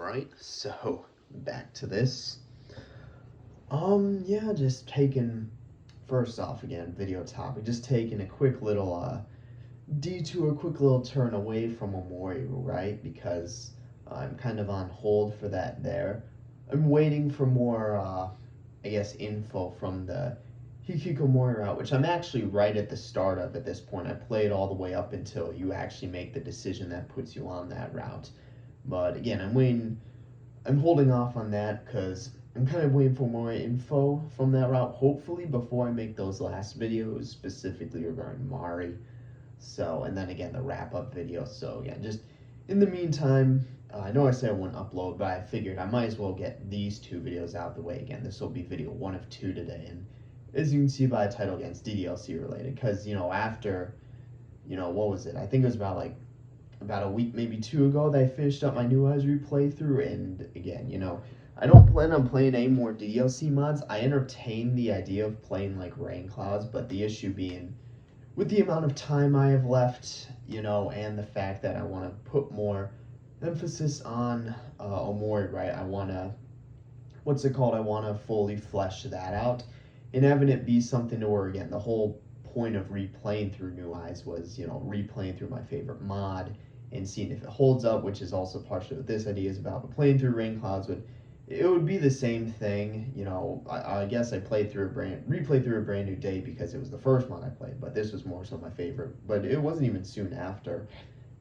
Alright, so back to this. Yeah, just taking, first off again, video topic, just taking a quick little detour, quick little turn away from Memorial, right? Because I'm kind of on hold for that there. I'm waiting for more, I guess, info from the Hikikomori route, which I'm actually right at the start of at this point. I played all the way up until you actually make the decision that puts you on that route. But again, I'm holding off on that because I'm kind of waiting for more info from that route, hopefully, before I make those last videos, specifically regarding Mari. So, and then again, the wrap up video. So, yeah, just in the meantime, I know I said I wouldn't upload, but I figured I might as well get these two videos out of the way again. This will be video 1 of 2 today. And as you can see by the title, again, it's DDLC related. Because, after, what was it? I think it was about a week, maybe 2 ago, that I finished up my New Eyes playthrough, and again, I don't plan on playing any more DDLC mods. I entertain the idea of playing like Rainclouds, but the issue being, with the amount of time I have left, and the fact that I want to put more emphasis on Omori, right? I want to, I want to fully flesh that out, and having it be something to where, again, the whole point of replaying through New Eyes was, replaying through my favorite mod and seeing if it holds up, which is also partially what this idea is about. But playing through Rainclouds would be the same thing. I guess I replayed through a brand new day because it was the first mod I played, but this was more so my favorite. But it wasn't even soon after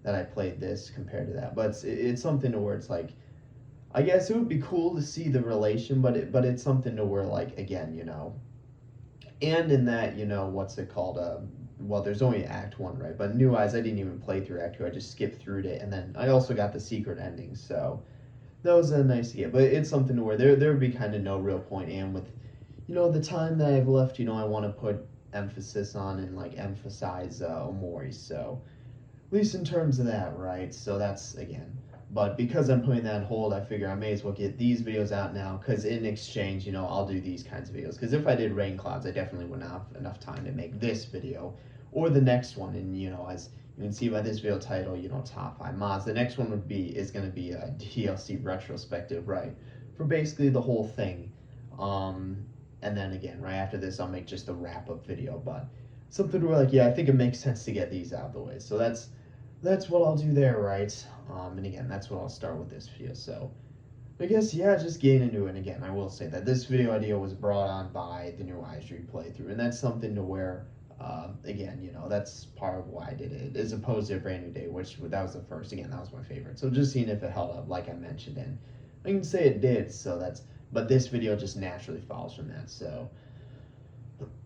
that I played this compared to that. But it's something to where it's like, I guess it would be cool to see the relation, but it's something to where, like, again, and in that, what's it called? Well, there's only Act 1, right? But New Eyes, I didn't even play through Act 2. I just skipped through it, and then I also got the secret ending, so that was a nice to get. But it's something to where there would be kind of no real point, and with, the time that I've left, I want to put emphasis on and, like, emphasize Omori, so at least in terms of that, right? So that's, again, but because I'm putting that on hold, I figure I may as well get these videos out now, because in exchange, I'll do these kinds of videos. Because if I did Rainclouds, I definitely wouldn't have enough time to make this video or the next one. And, as you can see by this video title, top 5 mods. The next one is going to be a DLC retrospective, right? For basically the whole thing. And then again, right after this, I'll make just a wrap-up video. But something where, like, yeah, I think it makes sense to get these out of the way. So that's what I'll do there, right? And again, that's what I'll start with this video. So I guess, yeah, just getting into it. And again, I will say that this video idea was brought on by the New Eyes playthrough, and that's something to where, again, that's part of why I did it, as opposed to a brand new day, which that was the first. Again, that was my favorite. So just seeing if it held up, like I mentioned, and I can say it did. So but this video just naturally follows from that. So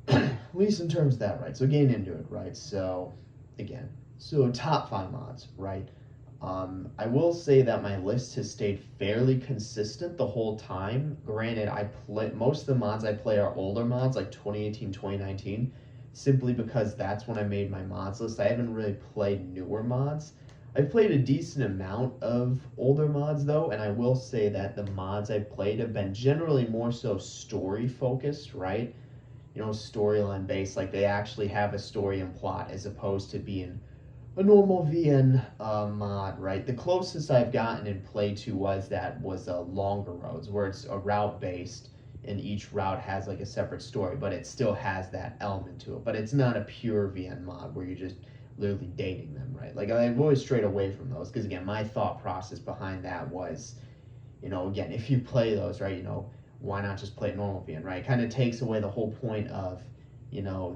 at least in terms of that, right? So getting into it, right? So again. So top 5 mods, right? I will say that my list has stayed fairly consistent the whole time. Granted, most of the mods I play are older mods, like 2018, 2019, simply because that's when I made my mods list. I haven't really played newer mods. I've played a decent amount of older mods, though, and I will say that the mods I've played have been generally more so story focused, right? Storyline based, like they actually have a story and plot, as opposed to being a normal VN mod, right? The closest I've gotten in Play 2 was Longer Roads, where it's a route based, and each route has like a separate story, but it still has that element to it. But it's not a pure VN mod where you're just literally dating them, right? Like, I've always strayed away from those, because again, my thought process behind that was, again, if you play those, right, why not just play normal VN, right? It kind of takes away the whole point of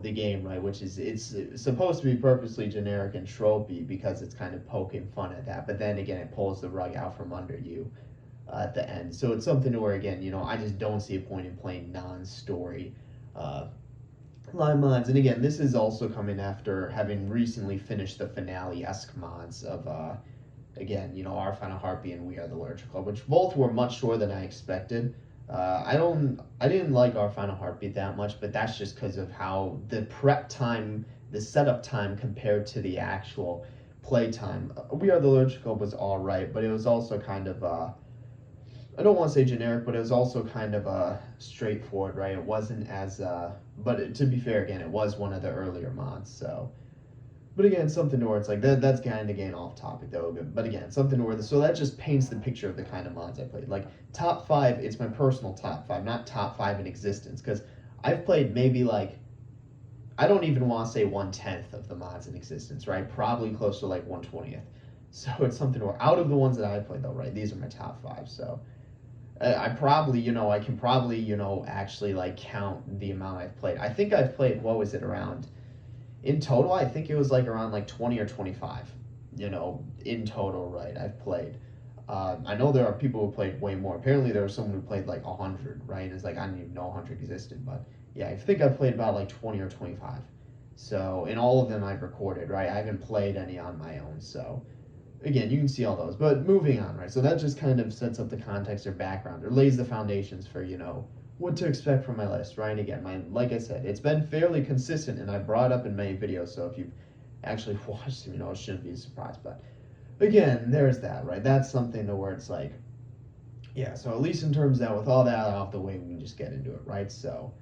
the game, right, which is, it's supposed to be purposely generic and tropey because it's kind of poking fun at that, but then again, it pulls the rug out from under you at the end. So it's something to where, again, I just don't see a point in playing non-story line mods. And again, this is also coming after having recently finished the finale-esque mods of, again, Our Final Heartbeat and We Are the Literature Club, which both were much shorter than I expected. I didn't like Our Final Heartbeat that much, but that's just because of how the prep time, the setup time compared to the actual play time. We Are the Literature Club was alright, but it was also kind of, I don't want to say generic, but it was also kind of straightforward, right? It wasn't as, but to be fair, again, it was one of the earlier mods, so But again, something to where it's like that's kind of getting off topic though. But again, something to where so that just paints the picture of the kind of mods I played. Like top five, it's my personal top five, not top five in existence. Because I've played maybe like I don't even want to say 1/10 of the mods in existence, right? Probably close to like 1/20th. So it's something where out of the ones that I played though, right? These are my top five. So I probably, I can probably, actually like count the amount I've played. I think I've played, what was it, around in total, I think it was like around like 20 or 25, in total, right? I've played. I know there are people who played way more. Apparently, there was someone who played like 100, right? It's like I didn't even know 100 existed, but yeah, I think I played about like 20 or 25. So, in all of them, I've recorded, right? I haven't played any on my own, so again, you can see all those. But moving on, right? So that just kind of sets up the context or background or lays the foundations for, what to expect from my list, right? Again, like I said, it's been fairly consistent and I brought up in many videos, so if you've actually watched them, it shouldn't be a surprise. But again, there's that, right? That's something to where it's like, yeah, so at least in terms of that, with all that out of the way, we can just get into it, right? So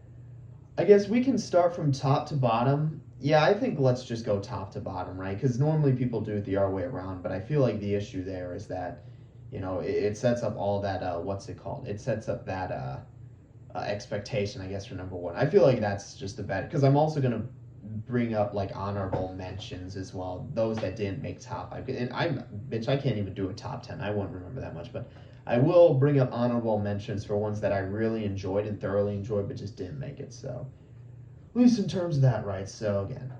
I guess we can start from top to bottom. Yeah, I think let's just go top to bottom, right? Because normally people do it the other way around, but I feel like the issue there is that, it sets up all that, what's it called? It sets up that, expectation, I guess, for number one. I feel like that's just a bad, because I'm also going to bring up like honorable mentions as well, those that didn't make top five. And I can't even do a top 10. I won't remember that much, but I will bring up honorable mentions for ones that I really enjoyed and thoroughly enjoyed, but just didn't make it. So, at least in terms of that, right? So again,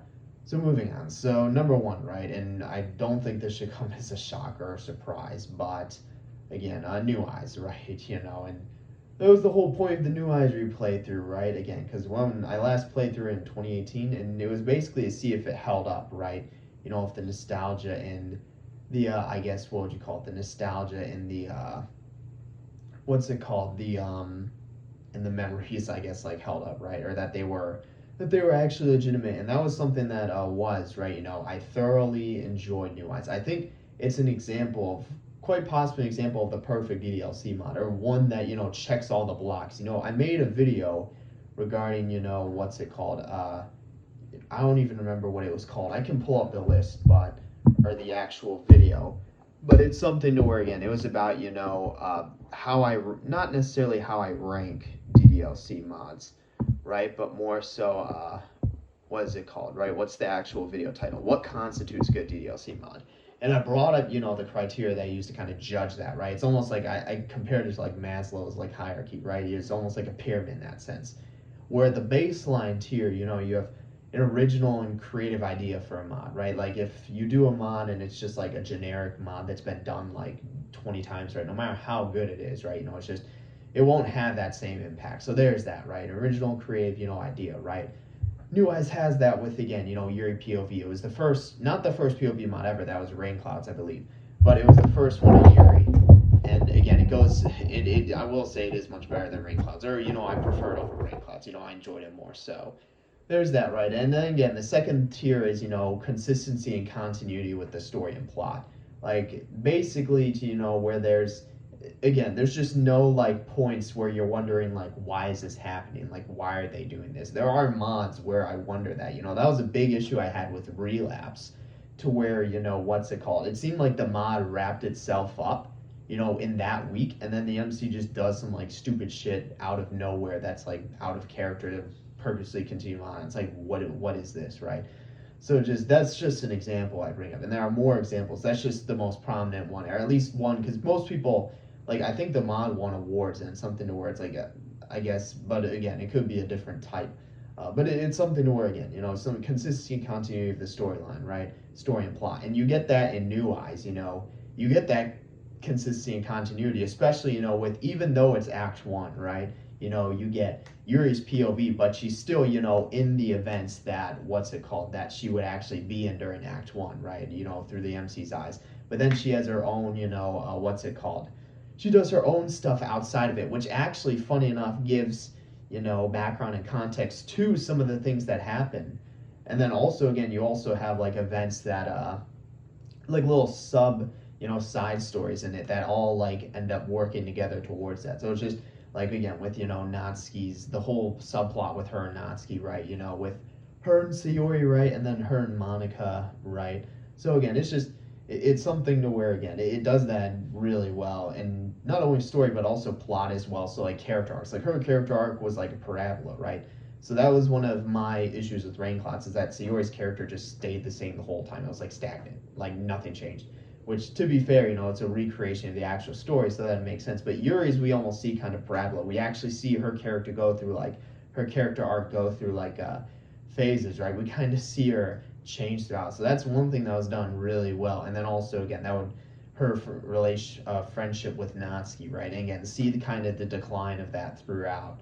so moving on. So number one, right? And I don't think this should come as a shocker or surprise, but again, New Eyes, right? And that was the whole point of the New Eyes replay through, right? Again, because when I last played through it in 2018, and it was basically to see if it held up, right? If the nostalgia and the, I guess, what would you call it? The nostalgia and the, what's it called? And the memories, I guess, like held up, right? Or that they were actually legitimate, and that was something that was right. I thoroughly enjoyed New Eyes. I think it's an example of quite possibly an example of the perfect DDLC mod, or one that checks all the blocks. I made a video regarding what's it called? I don't even remember what it was called. I can pull up the list, or the actual video, but it's something to where again it was about how not necessarily how I rank DDLC mods, right? But more so, what is it called, right? What's the actual video title? What constitutes good DDLC mod? And I brought up, the criteria that I use to kind of judge that, right? It's almost like I compared it to like Maslow's like hierarchy, right? It's almost like a pyramid in that sense, where the baseline tier, you have an original and creative idea for a mod, right? Like if you do a mod and it's just like a generic mod that's been done like 20 times, right? No matter how good it is, right? It's just it won't have that same impact. So there's that, right? Original, creative, idea, right? New Eyes has that with again, Yuri POV. It was the first, not the first POV mod ever. That was Rainclouds, I believe, but it was the first one in Yuri. And again, it goes. I will say it is much better than Rainclouds, or I prefer it over Rainclouds. I enjoyed it more. So there's that, right? And then again, the second tier is consistency and continuity with the story and plot. Like basically to where there's just no like points where you're wondering like why is this happening, like why are they doing this. There are mods where I wonder that that was a big issue I had with Relapse, to where what's it called, it seemed like the mod wrapped itself up in that week, and then the MC just does some like stupid shit out of nowhere that's like out of character to purposely continue on. It's like what is this, right? So that's just an example I bring up, and there are more examples. That's just the most prominent one, or at least one, because most people like I think the mod won awards, and it's something to where it's like I guess, but again, it could be a different type. But it's something to where again, some consistency and continuity of the storyline, right? Story and plot, and you get that in New Eyes. You get that consistency and continuity, especially with, even though it's Act One, right? You get Yuri's POV, but she's still in the events that that she would actually be in during Act One, right? Through the MC's eyes. But then she has her own she does her own stuff outside of it, which actually, funny enough, gives background and context to some of the things that happen. And then also again, you also have like events that like little side stories in it that all like end up working together towards that. So it's just like again with Natsuki's, the whole subplot with her and Natsuki, right? With her and Sayori, right, and then her and Monica, right. So again, it's something to where again it does that really well, and not only story but also plot as well. So like character arcs, like her character arc was like a parabola, right. So that was one of my issues with Rainclouds, is that Sayori's character just stayed the same the whole time. It was like stagnant, like nothing changed. Which, to be fair, it's a recreation of the actual story, so that makes sense. But Yuri's, we almost see kind of parabola. We actually see her character go through like her character arc go through like phases, right? We kind of see her change throughout. So that's one thing that was done really well. And then also again, that would her friendship with Natsuki, right? And again, see the kind of the decline of that throughout.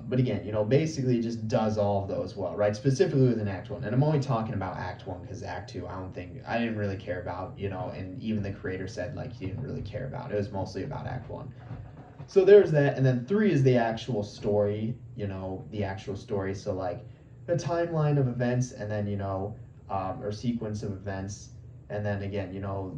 But again, basically it just does all of those well, right? Specifically within Act 1. And I'm only talking about Act 1 because Act 2, I didn't really care about, and even the creator said, like, he didn't really care about. It was mostly about Act 1. So there's that. And then 3 is the actual story, the actual story. So, like, the timeline of events and then, or sequence of events. And then again,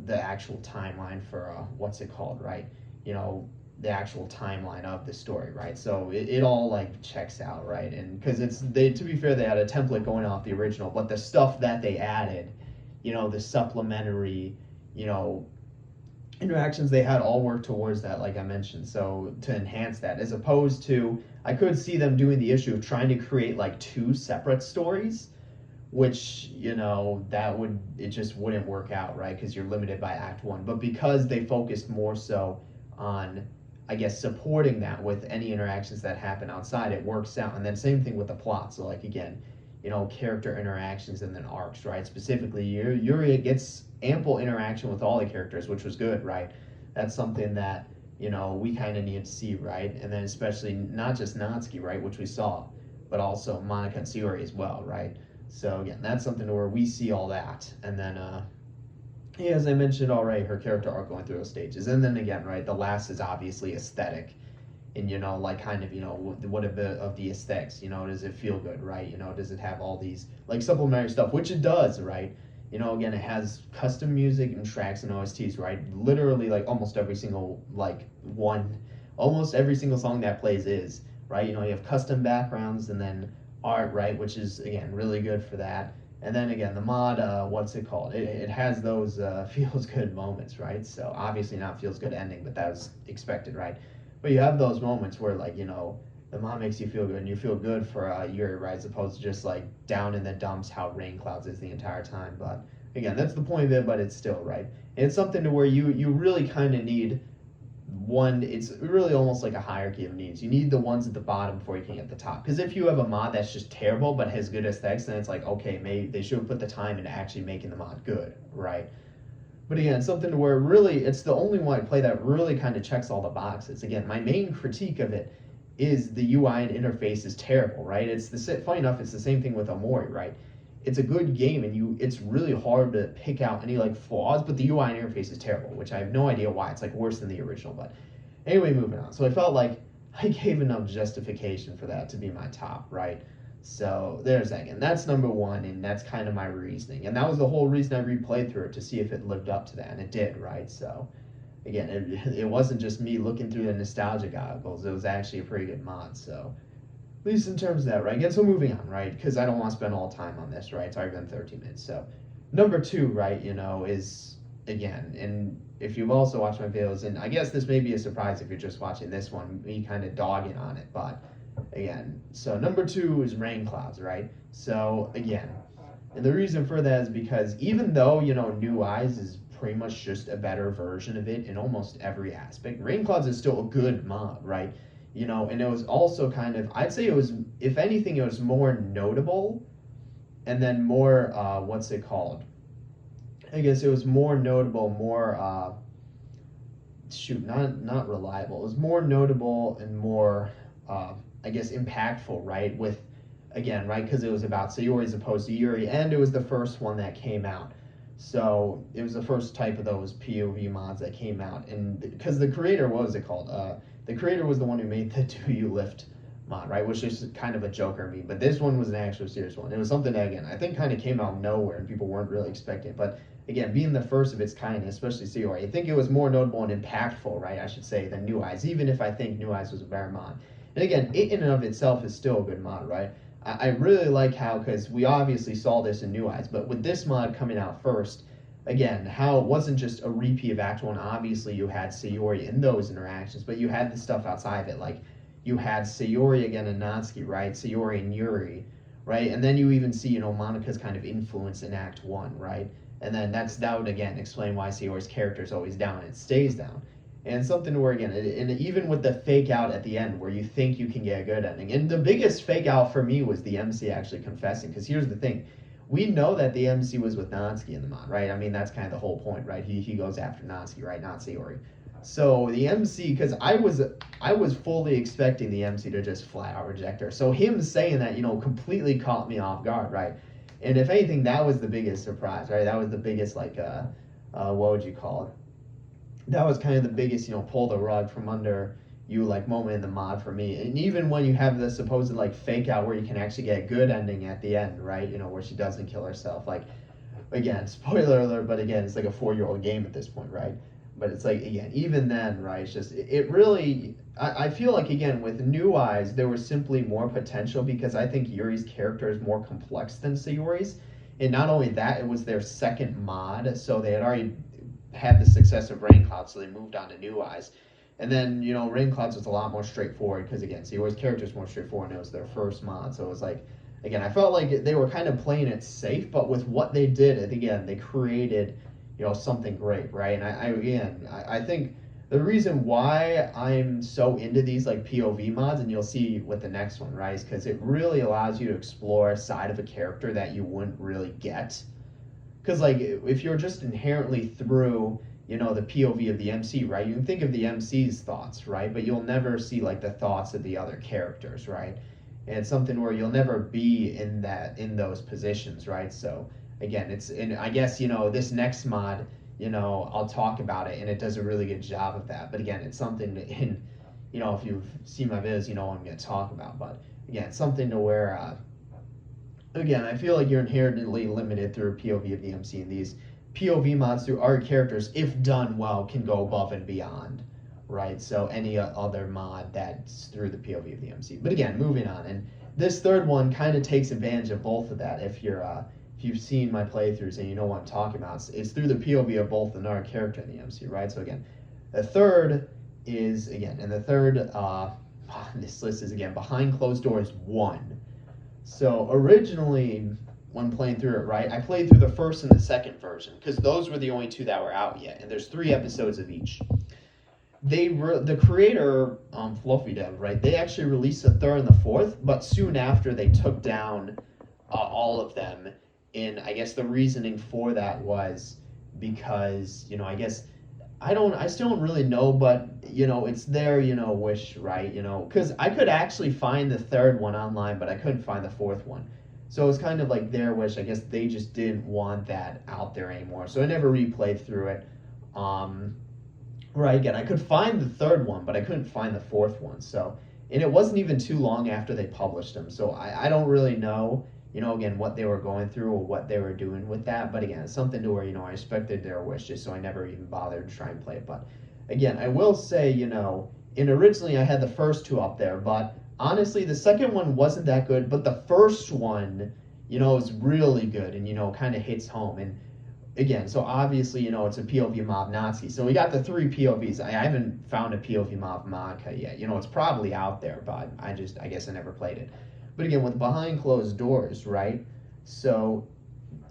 the actual timeline for, what's it called, right? The actual timeline of the story, right? So it all like checks out, right? And because to be fair, they had a template going off the original, but the stuff that they added, the supplementary, interactions they had all work towards that, like I mentioned. So to enhance that, as opposed to, I could see them doing the issue of trying to create like 2 separate stories, which it just wouldn't work out, right? Because you're limited by Act 1. But because they focused more so on, I guess, supporting that with any interactions that happen outside, it works out. And then same thing with the plot. So like again, character interactions and then arcs, right? Specifically, Yuri gets ample interaction with all the characters, which was good, right? That's something that we kind of need to see, right? And then especially not just Natsuki, right, which we saw, but also Monica and Sayori as well, right? So again, that's something where we see all that, and then yeah, as I mentioned already, her character arc going through those stages. And then again, right, the last is obviously aesthetic. And, like kind of, what of the aesthetics, does it feel good, right? Does it have all these, like, supplementary stuff, which it does, right? Again, it has custom music and tracks and OSTs, right? Literally, like, almost every single, almost every single song that plays is, right? You have custom backgrounds and then art, right? Which is, again, really good for that. And then again, the mod, what's it called? It has those feels good moments, right? So obviously not feels good ending, but that was expected, right? But you have those moments where, like, the mod makes you feel good, and you feel good for Yuri, right? As opposed to just like down in the dumps how Rainclouds is the entire time. But again, that's the point of it. But it's still right. And it's something to where you really kind of need one. It's really almost like a hierarchy of needs. You need the ones at the bottom before you can get the top. Because if you have a mod that's just terrible but has good aesthetics, then it's like, okay, maybe they should have put the time into actually making the mod good, right? But again, it's something where really it's the only one I play that really kind of checks all the boxes. Again, my main critique of it is the UI and interface is terrible, right? Funny enough, it's the same thing with Omori, right? It's a good game, and it's really hard to pick out any like flaws, but the UI and interface is terrible, which I have no idea why. It's like worse than the original, but anyway, moving on. So I felt like I gave enough justification for that to be my top, right? So there's that again. That's number 1, and that's kind of my reasoning. And that was the whole reason I replayed through it, to see if it lived up to that, and it did, right? So again, it wasn't just me looking through the nostalgia goggles. It was actually a pretty good mod. So at least in terms of that, right? Again, so moving on, right? Because I don't want to spend all time on this, right? It's already been 13 minutes. So number 2, right, is again, and if you've also watched my videos, and I guess this may be a surprise if you're just watching this one, me kind of dogging on it, but again, so number 2 is Rainclouds, right? So again, and the reason for that is because even though New Eyes is pretty much just a better version of it in almost every aspect, Rainclouds is still a good mod, right? And it was also kind of, I'd say it was, if anything, it was more notable, and then more what's it called? I guess it was more notable, more not reliable. It was more notable and more I guess impactful, right? With again, right, because it was about Sayori as opposed to Yuri, and it was the first one that came out. So it was the first type of those POV mods that came out, and because the creator, what was it called? The creator was the one who made the Do You Lift mod, right? Which is kind of a joker meme, but this one was an actual serious one. It was something that, again, I think kind of came out of nowhere and people weren't really expecting. But again, being the first of its kind, especially Sayori, I think it was more notable and impactful, right? I should say, than New Eyes, even if I think New Eyes was a better mod. And again, it in and of itself is still a good mod, right? I really like how, because we obviously saw this in New Eyes, but with this mod coming out first, again, how it wasn't just a repeat of Act 1. Obviously, you had Sayori in those interactions, but you had the stuff outside of it. Like, you had Sayori again and Natsuki, right? Sayori and Yuri, right? And then you even see, Monika's kind of influence in Act 1, right? And then that would, again, explain why Sayori's character is always down and stays down. And something where, again, and even with the fake out at the end where you think you can get a good ending. And the biggest fake out for me was the MC actually confessing. Because here's the thing. We know that the MC was with Natsuki in the mod, right? I mean, that's kind of the whole point, right? He goes after Natsuki, right? Not Sayori. So the MC, because I was fully expecting the MC to just flat out reject her. So him saying that, completely caught me off guard, right? And if anything, that was the biggest surprise, right? That was the biggest, like, what would you call it? That was kind of the biggest, pull the rug from under you, like, moment in the mod for me. And even when you have the supposed, like, fake out where you can actually get a good ending at the end, right? Where she doesn't kill herself. Like, again, spoiler alert, but again, it's like a 4-year-old game at this point, right? But it's like, again, even then, right? It's just, it really, I feel like, again, with New Eyes, there was simply more potential because I think Yuri's character is more complex than Sayori's. And not only that, it was their second mod, so they had already had the success of Rainclouds, so they moved on to New Eyes. And then, Rainclouds was a lot more straightforward because, again, Sayori's character is more straightforward and it was their first mod. So it was like, again, I felt like they were kind of playing it safe, but with what they did, again, they created, something great, right? And I think the reason why I'm so into these, like, POV mods, and you'll see with the next one, right, is because it really allows you to explore a side of a character that you wouldn't really get. Because, like, if you're just inherently through, the POV of the MC, right, you can think of the MC's thoughts, right, but you'll never see, like, the thoughts of the other characters, right? And it's something where you'll never be in those positions, right? So, again, and I guess, this next mod, I'll talk about it, and it does a really good job of that. But, again, it's something if you've seen my videos, you know what I'm going to talk about. But, again, it's something to where, again, I feel like you're inherently limited through a POV of the MC, and these POV mods through our characters, if done well, can go above and beyond, right? So any other mod that's through the POV of the MC. But again, moving on, and this third one kind of takes advantage of both of that. If you've seen my playthroughs and you know what I'm talking about, it's through the POV of both the Nara character and the MC, right? So again, the third is this list is again Behind Closed Doors 1. So originally, when playing through it, right, I played through the first and the second version because those were the only two that were out yet, and there's 3 episodes of each. The creator, Fluffy Dev, right, they actually released the third and the fourth, but soon after they took down all of them. And I guess the reasoning for that was because, I guess, I still don't really know, but, it's their, wish, right, because I could actually find the third one online, but I couldn't find the fourth one. So it was kind of like their wish. I guess they just didn't want that out there anymore. So I never replayed through it. Right, again, I could find the third one, but I couldn't find the fourth one. So, and it wasn't even too long after they published them. So I don't really know, again, what they were going through or what they were doing with that. But again, it's something to where, I respected their wishes, so I never even bothered to try and play it. But again, I will say, and originally I had the first 2 up there, but honestly, the second one wasn't that good. But the first one, is really good and, kind of hits home. And again, so obviously, it's a POV mob Nazi. So we got the 3 POVs. I haven't found a POV mob Monica yet. It's probably out there, but I guess I never played it. But again, with Behind Closed Doors, right? So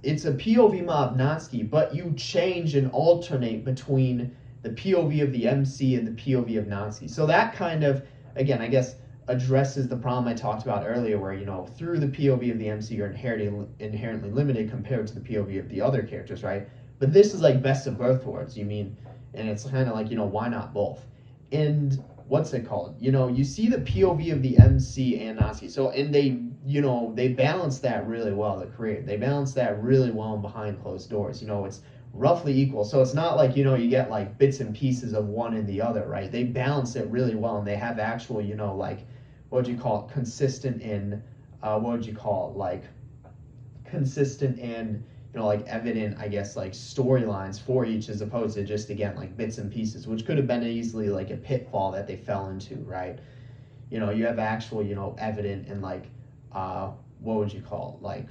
it's a POV mob Natsuki, but you change and alternate between the POV of the MC and the POV of Natsuki. So that kind of, again, I guess, addresses the problem I talked about earlier where, through the POV of the MC, you're inherently limited compared to the POV of the other characters, right? But this is like best of both worlds, and it's kind of like, why not both? And what's it called? You see the POV of the MC and Natsuki. So, and they balance that really well, the creator. They balance that really well in Behind Closed Doors. It's roughly equal. So it's not like, you get like bits and pieces of one and the other, right? They balance it really well, and they have actual, like, what would you call it? Consistent and, consistent and, like evident, I guess, like storylines for each as opposed to just, again, like bits and pieces, which could have been easily like a pitfall that they fell into, right? You have actual, evident and like what would you call it? Like,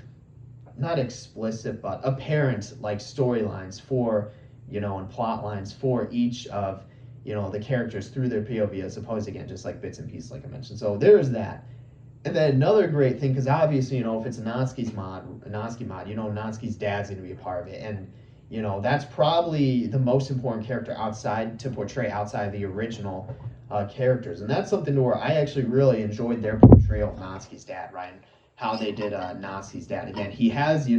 not explicit, but apparent, like, storylines for, and plot lines for each of, the characters through their POV, as opposed to, again, just like bits and pieces, like I mentioned. So there's that. And then another great thing, because obviously, if it's a Natsuki mod, Natsuki's dad's going to be a part of it. And, that's probably the most important character to portray outside the original characters. And that's something to where I actually really enjoyed their portrayal of Natsuki's dad, right? And how they did Natsuki's dad. Again, he has,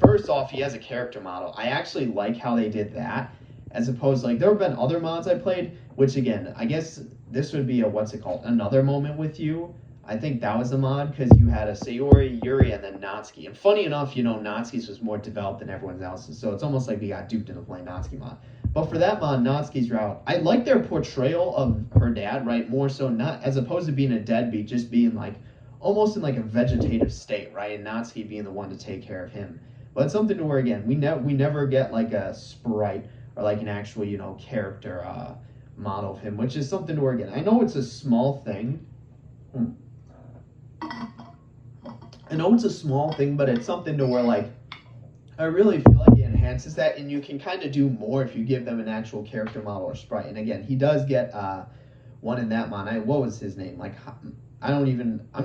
first off, he has a character model. I actually like how they did that, as opposed to, like, there have been other mods I played, which, again, I guess this would be another moment with you. I think that was a mod, because you had a Sayori, Yuri, and then Natsuki. And funny enough, Natsuki's was more developed than everyone else's, so it's almost like we got duped into playing Natsuki mod. But for that mod, Natsuki's route, I like their portrayal of her dad, right? More so, not as opposed to being a deadbeat, just being like almost in like a vegetative state, right? And Natsuki being the one to take care of him. But it's something to where, again, we never get like a sprite or like an actual, character model of him, which is something to where, again, I know it's a small thing. I know it's a small thing, but it's something to where, like, I really feel like it enhances that, and you can kind of do more if you give them an actual character model or sprite. And again, he does get one in that mod. What was his name? Like, I'm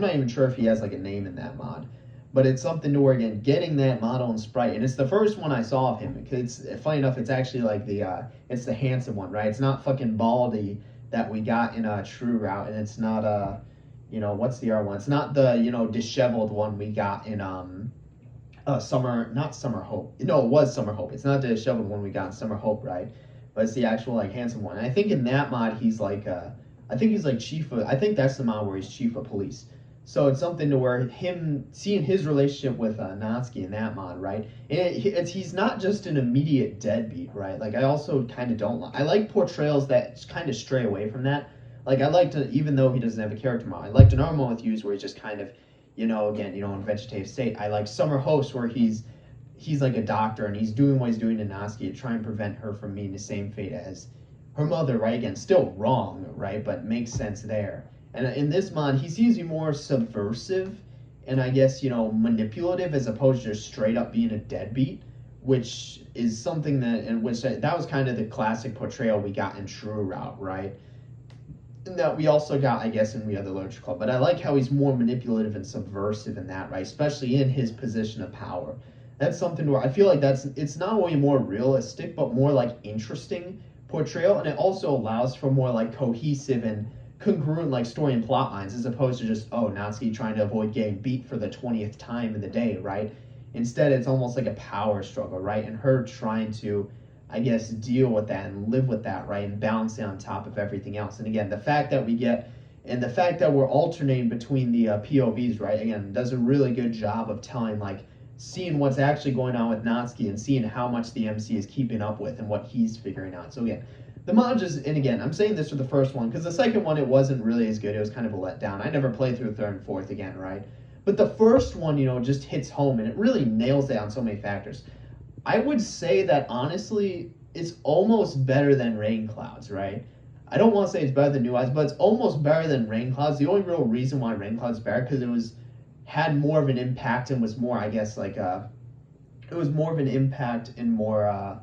not even sure if he has like a name in that mod. But it's something to where, again, getting that model and sprite, and it's the first one I saw of him. Because funny enough, it's actually like it's the handsome one, right? It's not fucking Baldy that we got in True Route, and it's not what's the other one? It's not the disheveled one we got in not Summer Hope. No, it was Summer Hope. It's not the disheveled one we got in Summer Hope, right? But it's the actual like handsome one. And I think in that mod he's like I think he's like I think that's the mod where he's chief of police. So it's something to where him seeing his relationship with Natsuki in that mod, right? And he's not just an immediate deadbeat, right? Like, I also kind of don't I like portrayals that kind of stray away from that. Like, I like to, even though he doesn't have a character model, I liked another one with Hughes where he's just kind of, again, in vegetative state. I like Summer Host where he's like a doctor and he's doing what he's doing to Natsuki to try and prevent her from meeting the same fate as her mother, right? Again, still wrong, right? But makes sense there. And in this mod, he seems to be more subversive and I guess, manipulative as opposed to just straight up being a deadbeat, which is something that was kind of the classic portrayal we got in True Route, right? That we also got, I guess, in We Are the Literature Club. But I like how he's more manipulative and subversive in that, right? Especially in his position of power. That's something where I feel like it's not only more realistic, but more like interesting portrayal. And it also allows for more like cohesive and congruent like story and plot lines, as opposed to just, Natsuki trying to avoid getting beat for the 20th time in the day, right? Instead, it's almost like a power struggle, right? And her trying to, I guess, deal with that and live with that, right? And balance it on top of everything else. And again, the fact that we're alternating between the POVs, right? Again, does a really good job of telling, like, seeing what's actually going on with Natsuki and seeing how much the MC is keeping up with and what he's figuring out. So again, the mod just, and again, I'm saying this for the first one because the second one, it wasn't really as good. It was kind of a letdown. I never played through the third and fourth again, right? But the first one, just hits home and it really nails it on so many factors. I would say that honestly, it's almost better than Rainclouds, right? I don't want to say it's better than New Eyes, but it's almost better than Rainclouds. The only real reason why Rainclouds is better because had more of an impact and was more, I guess, like it was more of an impact and more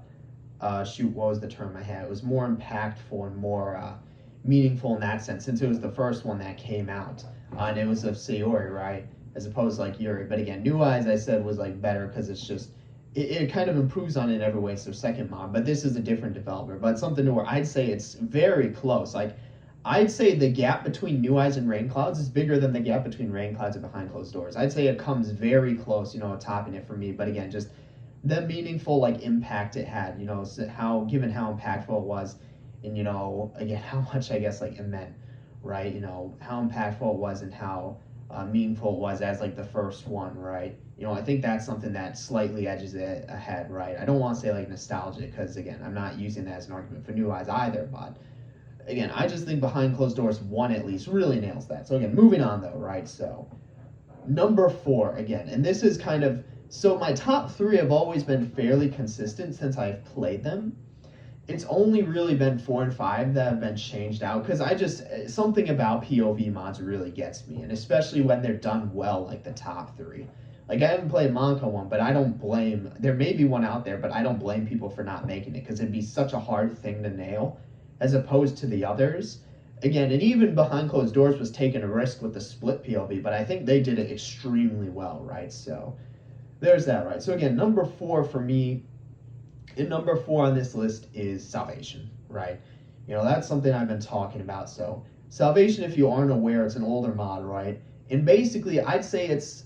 what was the term I had? It was more impactful and more meaningful in that sense, since it was the first one that came out, and it was of Sayori, right, as opposed to like Yuri. But again, New Eyes, I said, was like better because it's just it kind of improves on it in every way. So second mod, but this is a different developer, but something to where I'd say it's very close. Like, I'd say the gap between New Eyes and Rainclouds is bigger than the gap between Rainclouds and Behind Closed Doors. I'd say it comes very close, topping it for me. But again, just the meaningful like impact it had, given how impactful it was, and again, how much I guess like it meant, right? How impactful it was and how meaningful it was as like the first one, right? I think that's something that slightly edges it ahead, right? I don't want to say like nostalgic because again, I'm not using that as an argument for New Eyes either, but again, I just think Behind Closed Doors 1 at least really nails that. So again, moving on though, right? So number 4 again, and this is kind of, so my top 3 have always been fairly consistent since I've played them. it's only really been 4 and 5 that have been changed out because something about POV mods really gets me, and especially when they're done well, like the top three. Like I haven't played Monaco one, but I don't blame. There may be one out there, but I don't blame people for not making it because it'd be such a hard thing to nail, as opposed to the others. Again, and even Behind Closed Doors was taking a risk with the split POV, but I think they did it extremely well, right? So there's that, right? So again, number 4 for me, and number 4 on this list is Salvation, right? That's something I've been talking about. So Salvation, if you aren't aware, it's an older mod, right? And basically, I'd say it's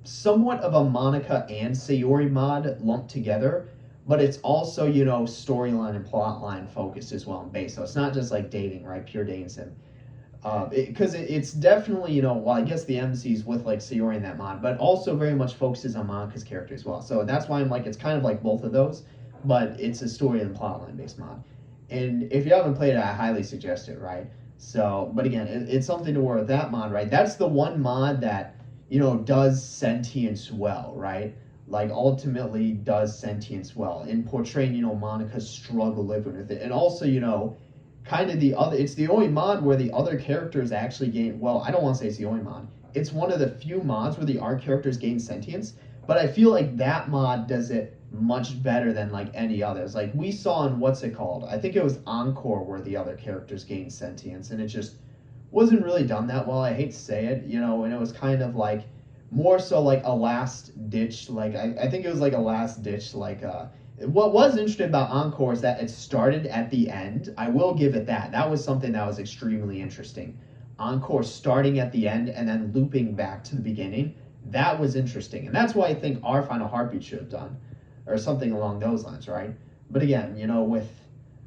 somewhat of a Monica and Sayori mod lumped together, but it's also, storyline and plotline focused as well and based. So it's not just like dating, right? Pure dating sim. Because it's definitely, well, I guess the MC's with like Sayori in that mod, but also very much focuses on Monica's character as well. So that's why I'm like, it's kind of like both of those, but it's a story and plotline based mod. And if you haven't played it, I highly suggest it, right? So, but again, it's something to where that mod, right? That's the one mod that, does sentience well, right? Like ultimately does sentience well in portraying, Monica's struggle living with it. And also, kind of it's the only mod where the other characters actually gain, well, I don't want to say it's the only mod, it's one of the few mods where the art characters gain sentience, but I feel like that mod does it much better than like any others. Like we saw in what's it called, I think it was Encore, where the other characters gain sentience, and it just wasn't really done that well. I hate to say it, and it was kind of like more so like a last ditch, like I think it was like a last ditch, like what was interesting about Encore is that it started at the end. I will give it that. That was something that was extremely interesting. Encore starting at the end and then looping back to the beginning. That was interesting. And that's why I think our Final Heartbeat should have done, or something along those lines, right? But again,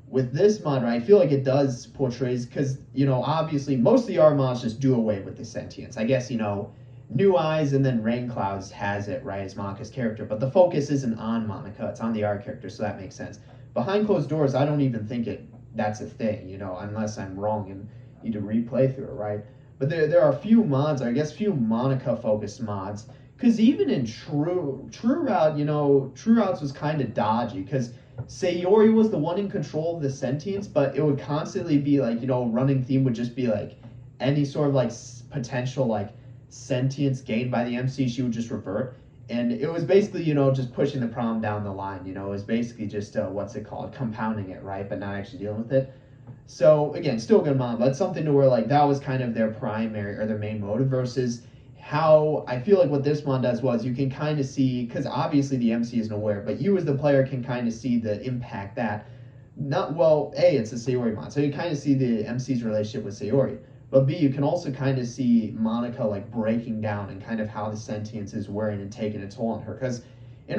with this mod, right, I feel like it does portrays, because, obviously most of the R mods just do away with the sentience. I guess, New Eyes and then Rainclouds has it, right, as Monica's character, but the focus isn't on Monica, it's on the art character, so that makes sense. Behind Closed Doors, I don't even think that's a thing, unless I'm wrong and need to replay through it, right? But there are a few mods, or I guess few Monica-focused mods, because even in True Route, True Routes was kind of dodgy, because Sayori was the one in control of the sentience, but it would constantly be like, running theme would just be like any sort of like potential like sentience gained by the MC, she would just revert. And it was basically, just pushing the problem down the line, it was basically just, what's it called, compounding it, right, but not actually dealing with it. So, again, still good mod, but something to where, like, that was kind of their primary, or their main motive, versus how I feel like what this mod does was you can kind of see, because obviously the MC isn't aware, but you as the player can kind of see the impact that, it's a Sayori mod, so you kind of see the MC's relationship with Sayori. But B, you can also kind of see Monica like breaking down and kind of how the sentience is wearing and taking a toll on her. Because in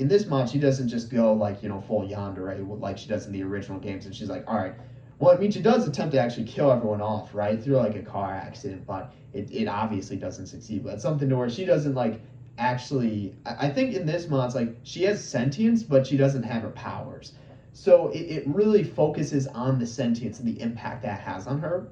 this mod, she doesn't just go like, full yandere like she does in the original games. And she's like, all right, well, I mean, she does attempt to actually kill everyone off, right, through like a car accident, but it obviously doesn't succeed. But it's something to where she doesn't like actually, I think in this mod, it's like she has sentience, but she doesn't have her powers. So it really focuses on the sentience and the impact that has on her,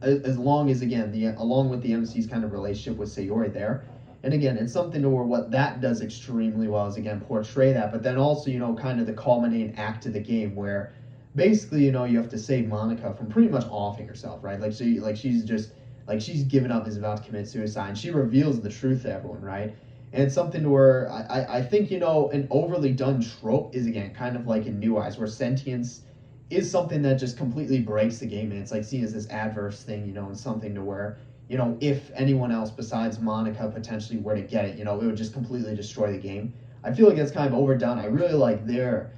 as long as, again, along with the MC's kind of relationship with Sayori there. And again, it's something to where what that does extremely well is, again, portray that, but then also, kind of the culminating act of the game where basically, you have to save Monica from pretty much offing herself, right? She's given up, is about to commit suicide, and she reveals the truth to everyone, right? And it's something to where I think, an overly done trope is, again, kind of like in New Eyes, where sentience is something that just completely breaks the game, and it's like seen as this adverse thing, and something to where, if anyone else besides Monica potentially were to get it, it would just completely destroy the game. I feel like it's kind of overdone. I really like their,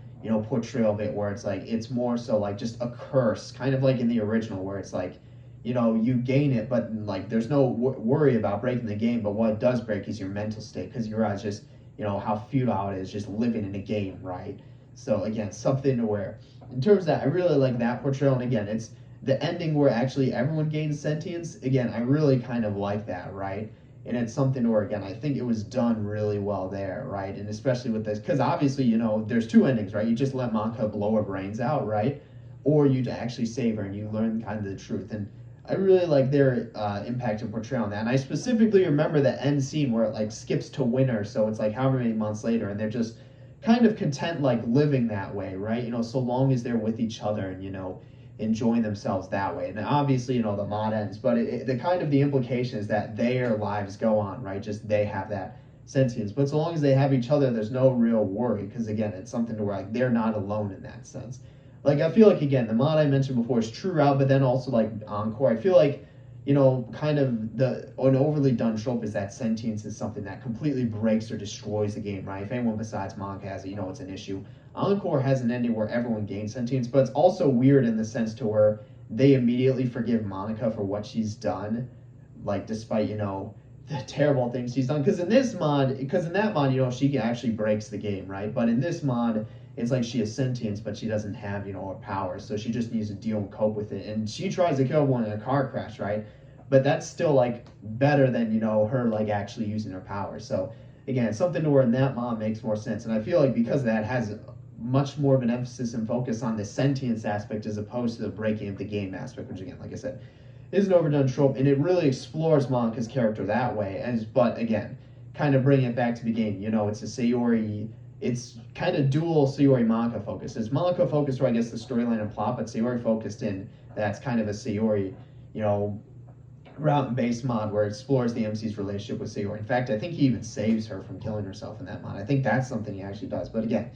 portrayal of it, where it's like, it's more so like just a curse, kind of like in the original, where it's like, you gain it, but like there's no worry about breaking the game, but what it does break is your mental state, because you realize just, how futile it is just living in a game, right? So again, something to where, in terms of that, I really like that portrayal. And again, it's the ending where actually everyone gains sentience. Again, I really kind of like that, right? And it's something where, again, I think it was done really well there, right? And especially with this, because obviously, there's two endings, right? You just let Monica blow her brains out, right? Or you actually save her and you learn kind of the truth. And I really like their impact and portrayal on that. And I specifically remember the end scene where it like skips to winter, so it's like however many months later, and they're just kind of content like living that way, right? So long as they're with each other and enjoying themselves that way. And obviously, the mod ends, but the kind of the implication is that their lives go on, right? Just they have that sentience. But so long as they have each other, there's no real worry, because again, it's something to where like they're not alone in that sense. Like I feel like again, the mod I mentioned before is True Route, but then also like Encore. I feel like kind of an overly done trope is that sentience is something that completely breaks or destroys the game, right? If anyone besides Monica has it, it's an issue. Encore has an ending where everyone gains sentience, but it's also weird in the sense to where they immediately forgive Monica for what she's done, like despite the terrible things she's done. Because in that mod, she actually breaks the game, right? But in this mod, it's like she has sentience, but she doesn't have her powers, so she just needs to deal and cope with it. And she tries to kill one in a car crash, right? But that's still like better than her like actually using her powers. So again, something to where in that mod makes more sense. And I feel like because of that has much more of an emphasis and focus on the sentience aspect as opposed to the breaking of the game aspect, which again, like I said, is an overdone trope, and it really explores Monica's character that way. But again, kind of bringing it back to the game, it's a Sayori, it's kind of dual Sayori Monica focus. It's Monica focused where I guess the storyline and plot, but Sayori focused in that's kind of a Sayori, route and base mod where it explores the MC's relationship with Sayori. In fact, I think he even saves her from killing herself in that mod. I think that's something he actually does. But again,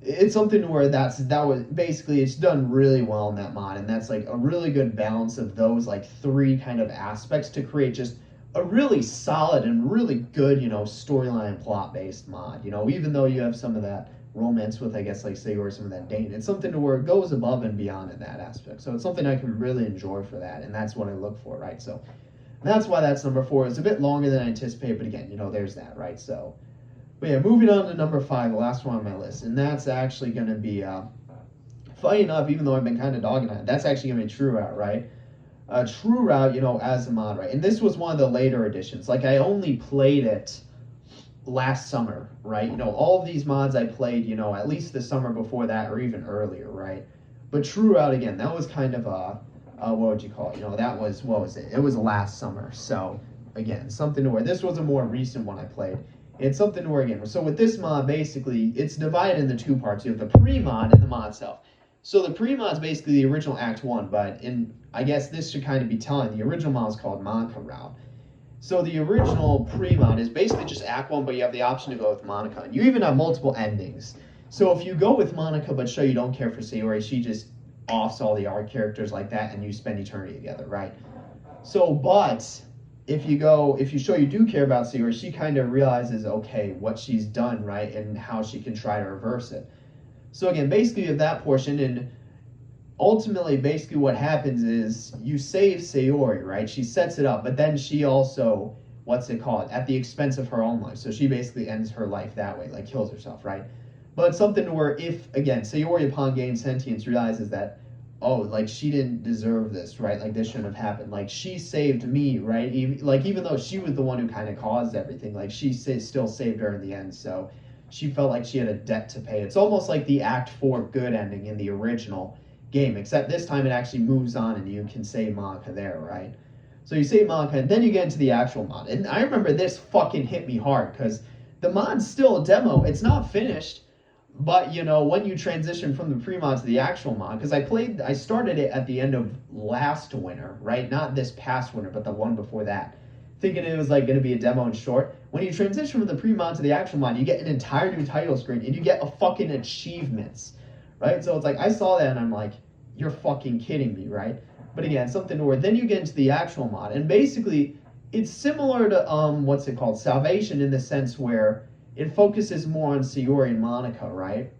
it's something where that was basically, it's done really well in that mod, and that's like a really good balance of those like three kind of aspects to create just a really solid and really good storyline plot based mod. Even though you have some of that romance with I guess like Sayori, some of that Dane, it's something to where it goes above and beyond in that aspect. So it's something I can really enjoy for that, and that's what I look for, right? So that's why that's number 4. It's a bit longer than I anticipated, but again, there's that, right? So but yeah, moving on to number 5, the last one on my list, and that's actually going to be, funny enough, even though I've been kind of dogging on it, that's actually going to be True Route, right? True Route, as a mod, right? And this was one of the later editions. Like, I only played it last summer, right? All of these mods I played, at least the summer before that or even earlier, right? But True Route, again, that was kind of what would you call it? That was, what was it? It was last summer. So, again, something to where this was a more recent one I played. It's something to where, again, so with this mod, basically, it's divided into 2 parts. You have the pre-mod and the mod itself. So the pre-mod is basically the original Act 1, but I guess this should kind of be telling, the original mod is called Monica Route. So the original pre-mod is basically just Act 1, but you have the option to go with Monica. And you even have multiple endings. So if you go with Monica, but show you don't care for Sayori, she just offs all the art characters like that, and you spend eternity together, right? So, but if you show you do care about Sayori, she kind of realizes, okay, what she's done, right, and how she can try to reverse it. So again, basically you have that portion, and ultimately, basically what happens is you save Sayori, right? She sets it up, but then she also, at the expense of her own life. So she basically ends her life that way, like kills herself, right? But it's something where if, again, Sayori upon gaining sentience realizes that, oh, like she didn't deserve this, right? Like this shouldn't have happened. Like she saved me, right? Even though she was the one who kind of caused everything, like she still saved her in the end. So she felt like she had a debt to pay. It's almost like the Act 4 good ending in the original game, except this time it actually moves on and you can save Monica there, right? So you save Monica, and then you get into the actual mod. And I remember this fucking hit me hard, because the mod's still a demo. It's not finished, but, when you transition from the pre-mod to the actual mod, because I started it at the end of last winter, right? Not this past winter, but the one before that, thinking it was, like, going to be a demo and short. When you transition from the pre-mod to the actual mod, you get an entire new title screen, and you get a fucking achievements, right? So it's like, I saw that and I'm like, you're fucking kidding me, right? But again, something where then you get into the actual mod, and basically it's similar to Salvation, in the sense where it focuses more on Sayori and Monica, right?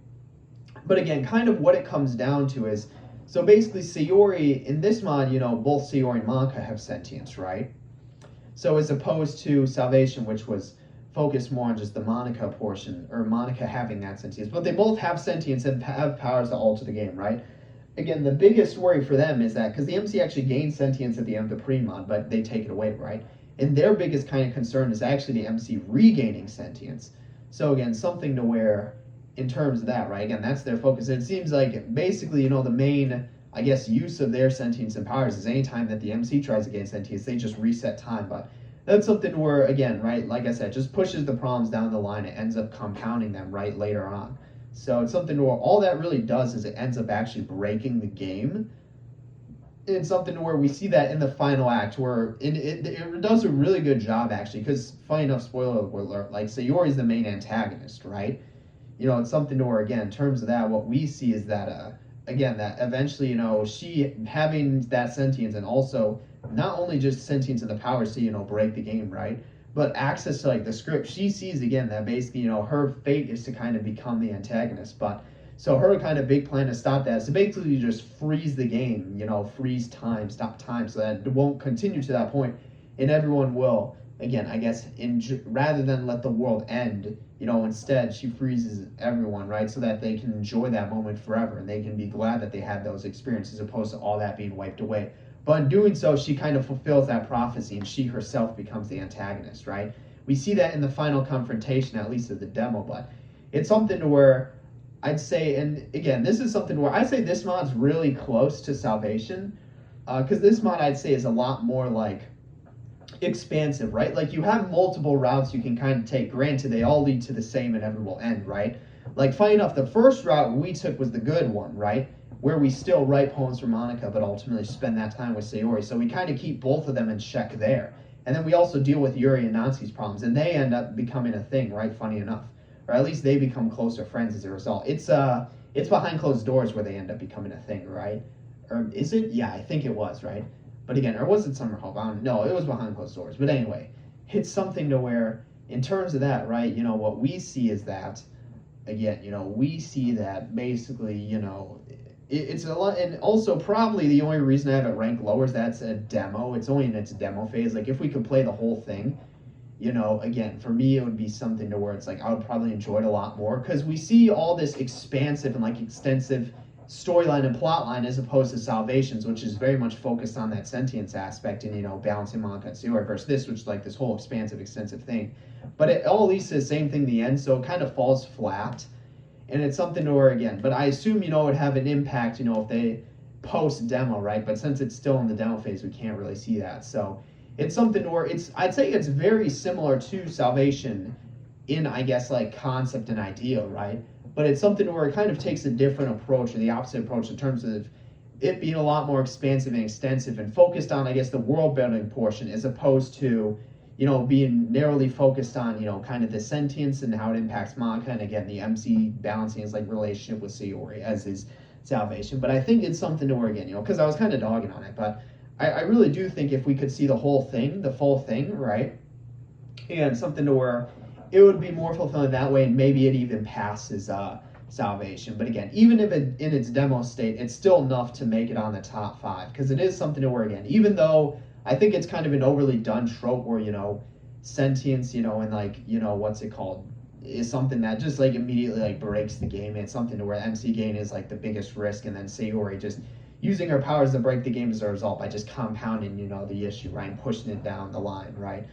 But again, kind of what it comes down to is, so basically Sayori, in this mod, both Sayori and Monica have sentience, right? So as opposed to Salvation, which was focused more on just the Monica portion, or Monica having that sentience. But they both have sentience and have powers to alter the game, right? Again, the biggest worry for them is that, because the MC actually gains sentience at the end of the pre-mod, but they take it away, right? And their biggest kind of concern is actually the MC regaining sentience. So again, something to where, in terms of that, right? Again, that's their focus. And it seems like, basically, the main, I guess, use of their sentience and powers is anytime that the MC tries to gain sentience, they just reset time. But that's something where, again, right, like I said, just pushes the problems down the line. It ends up compounding them, right, later on. So it's something where all that really does is it ends up actually breaking the game. It's something where we see that in the final act, where it does a really good job, actually, because, funny enough, spoiler alert, like, Sayori's the main antagonist, right? It's something to where, again, in terms of that, what we see is that, again, that eventually, she having that sentience, and also not only just sentience and the powers to, break the game, right? But access to, like, the script. She sees, again, that basically, her fate is to kind of become the antagonist. But so her kind of big plan to stop that is to basically just freeze the game, freeze time, stop time, so that it won't continue to that point, and everyone will, again, I guess, rather than let the world end, instead she freezes everyone, right, so that they can enjoy that moment forever, and they can be glad that they had those experiences, as opposed to all that being wiped away. But in doing so, she kind of fulfills that prophecy, and she herself becomes the antagonist, right? We see that in the final confrontation, at least of the demo, but it's something to where I'd say, and again, this is something where I'd say this mod's really close to Salvation, because this mod, I'd say, is a lot more, like, expansive, right? Like, you have multiple routes you can kind of take. Granted, they all lead to the same inevitable end, right? Like, funny enough, the first route we took was the good one, right? Where we still write poems for Monica, but ultimately spend that time with Sayori. So we kind of keep both of them in check there. And then we also deal with Yuri and Natsuki's problems, and they end up becoming a thing, right? Funny enough. Or at least they become closer friends as a result. It's behind closed doors where they end up becoming a thing, right? Or is it? Yeah, I think it was, right? But again, or was it Summer Hope? I don't know. It was behind closed doors. But anyway, it's something to where, in terms of that, right, what we see is that, again, we see that basically, it's a lot, and also probably the only reason I have it ranked lower is that's a demo. It's only in its demo phase. Like, if we could play the whole thing, again, for me, it would be something to where it's like I would probably enjoy it a lot more, because we see all this expansive and, like, extensive storyline and plot line, as opposed to Salvations, which is very much focused on that sentience aspect and, balancing Monica and Sayori, versus this, which is like this whole expansive, extensive thing. But it all leads to the same thing in the end, so it kind of falls flat. And it's something to where, again, but I assume, it would have an impact, if they post demo, right? But since it's still in the demo phase, we can't really see that. So it's something where I'd say it's very similar to Salvation in, I guess, like, concept and idea, right? But it's something where it kind of takes a different approach, or the opposite approach, in terms of it being a lot more expansive and extensive and focused on, I guess, the world building portion, as opposed to, being narrowly focused on, kind of the sentience and how it impacts Monica, and again, the MC balancing his, like, relationship with Sayori, as is Salvation. But I think it's something to where, again, because I was kind of dogging on it, but I really do think if we could see the whole thing, the full thing, right? And something to where it would be more fulfilling that way, and maybe it even passes Salvation. But again, even if it in its demo state, it's still enough to make it on the top 5, because it is something to where, again, even though I think it's kind of an overly done trope where, sentience, and, like, what's it called, is something that just, like, immediately, like, breaks the game. It's something to where MC gain is, like, the biggest risk, and then Sayori just using her powers to break the game as a result by just compounding, the issue, right, and pushing it down the line, right?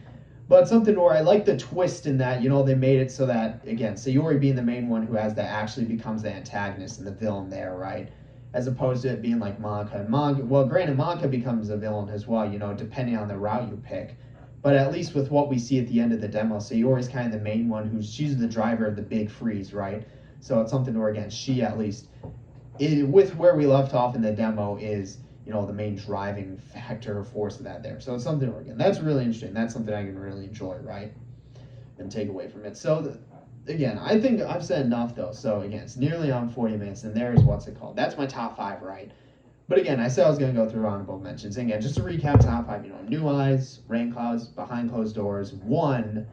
But something where I like the twist in that, they made it so that, again, Sayori being the main one who has that actually becomes the antagonist and the villain there, right? As opposed to it being like Monica. And Monica, well, granted, Monica becomes a villain as well, depending on the route you pick. But at least with what we see at the end of the demo, Sayori's kind of the main one she's the driver of the big freeze, right? So it's something where, again, she at least, with where we left off in the demo, is the main driving factor or force of that there. So it's something where, again, that's really interesting. That's something I can really enjoy, right? And take away from it. So again, I think I've said enough, though. So again, it's nearly on 40 minutes, and there's what's it called. That's my top 5, right? But again, I said I was going to go through honorable mentions. And again, just to recap, top 5, New Eyes, Rainclouds, Behind Closed Doors, 1,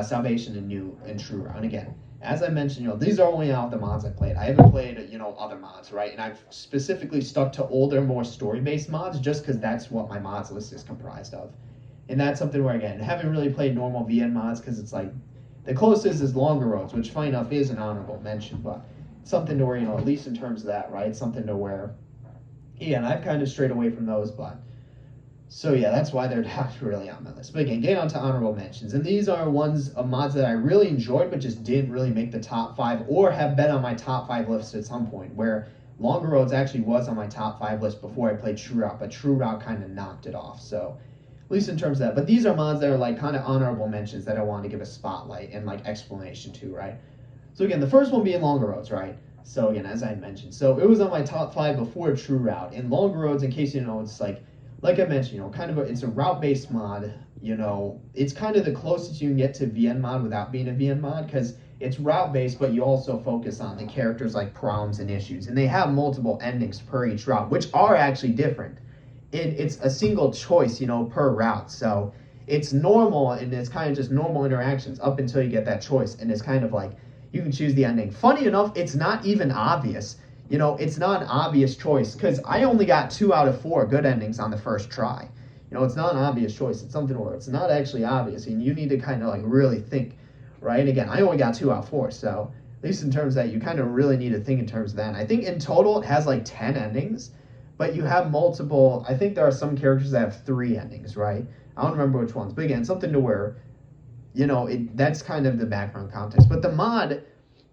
Salvation, and True Route. And again, as I mentioned, these are only all the mods I played. I haven't played, other mods, right? And I've specifically stuck to older, more story-based mods just because that's what my mods list is comprised of. And that's something where, again, I haven't really played normal VN mods because it's like, the closest is Longer Roads, which, funny enough, is an honorable mention, but something to where, at least in terms of that, right? Something to where, yeah, and I've kind of strayed away from those, but so yeah, that's why they're not really on my list. But again, getting on to honorable mentions. And these are ones of mods that I really enjoyed, but just didn't really make the top 5 or have been on my top 5 list at some point, where Longer Roads actually was on my top 5 list before I played True Route, but True Route kind of knocked it off. So least in terms of that. But these are mods that are like kind of honorable mentions that I want to give a spotlight and like explanation to, right? So again, the first one being Longer Roads, right? So again, as I mentioned, so it was on my top 5 before True Route. And Longer Roads, in case you know, it's like I mentioned, kind of it's a route-based mod. It's kind of the closest you can get to VN mod without being a VN mod, because it's route-based, but you also focus on the characters like problems and issues, and they have multiple endings per each route, which are actually different. It's a single choice, per route. So it's normal, and it's kind of just normal interactions up until you get that choice, and it's kind of like you can choose the ending. Funny enough, it's not even obvious. It's not an obvious choice, because I only got 2 out of 4 good endings on the first try. It's not an obvious choice. It's something where it's not actually obvious, and you need to kind of like really think, right? And again, I only got 2 out of 4, so at least in terms of that, you kind of really need to think in terms of that. And I think in total it has like 10 endings, but you have multiple. I think there are some characters that have 3 endings, right? I don't remember which ones, but again, something to where, that's kind of the background context. But the mod,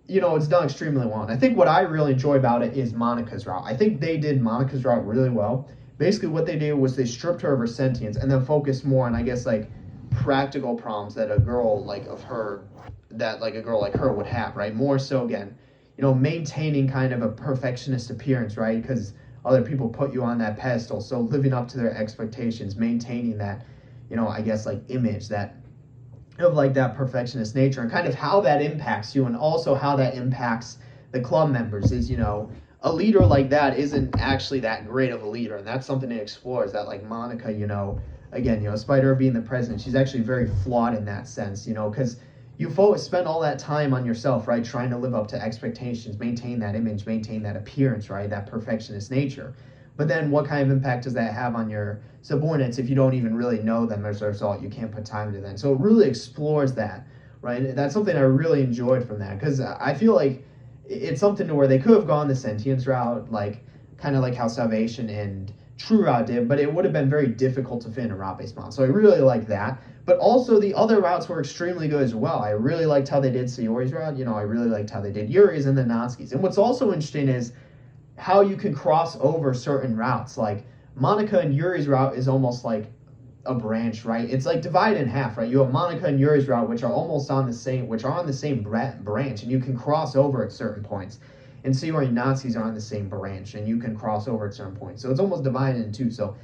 it's done extremely well. And I think what I really enjoy about it is Monica's route. I think they did Monica's route really well. Basically, what they did was they stripped her of her sentience and then focused more on, I guess, like practical problems that a girl like a girl like her would have, right? More so, again, maintaining kind of a perfectionist appearance, right? Because other people put you on that pedestal. So living up to their expectations, maintaining that, I guess, like image that of like that perfectionist nature, and kind of how that impacts you, and also how that impacts the club members is, a leader like that isn't actually that great of a leader. And that's something it explores, that like Monica, again, despite her being the president, she's actually very flawed in that sense, because you spend all that time on yourself, right, trying to live up to expectations, maintain that image, maintain that appearance, right, that perfectionist nature. But then what kind of impact does that have on your subordinates if you don't even really know them as a result? You can't put time into that. So it really explores that, right? That's something I really enjoyed from that, because I feel like it's something to where they could have gone the sentience route, like kind of like how Salvation and True Route did, but it would have been very difficult to fit in a route-based mod. So I really like that. But also the other routes were extremely good as well. I really liked how they did Sayori's route. I really liked how they did Yuri's and the Natsuki's. And what's also interesting is how you can cross over certain routes. Like Monica and Yuri's route is almost like a branch, right? It's like divided in half, right? You have Monica and Yuri's route, which are on the same branch, and you can cross over at certain points. And Sayori and Natsuki's are on the same branch, and you can cross over at certain points. So it's almost divided in two. So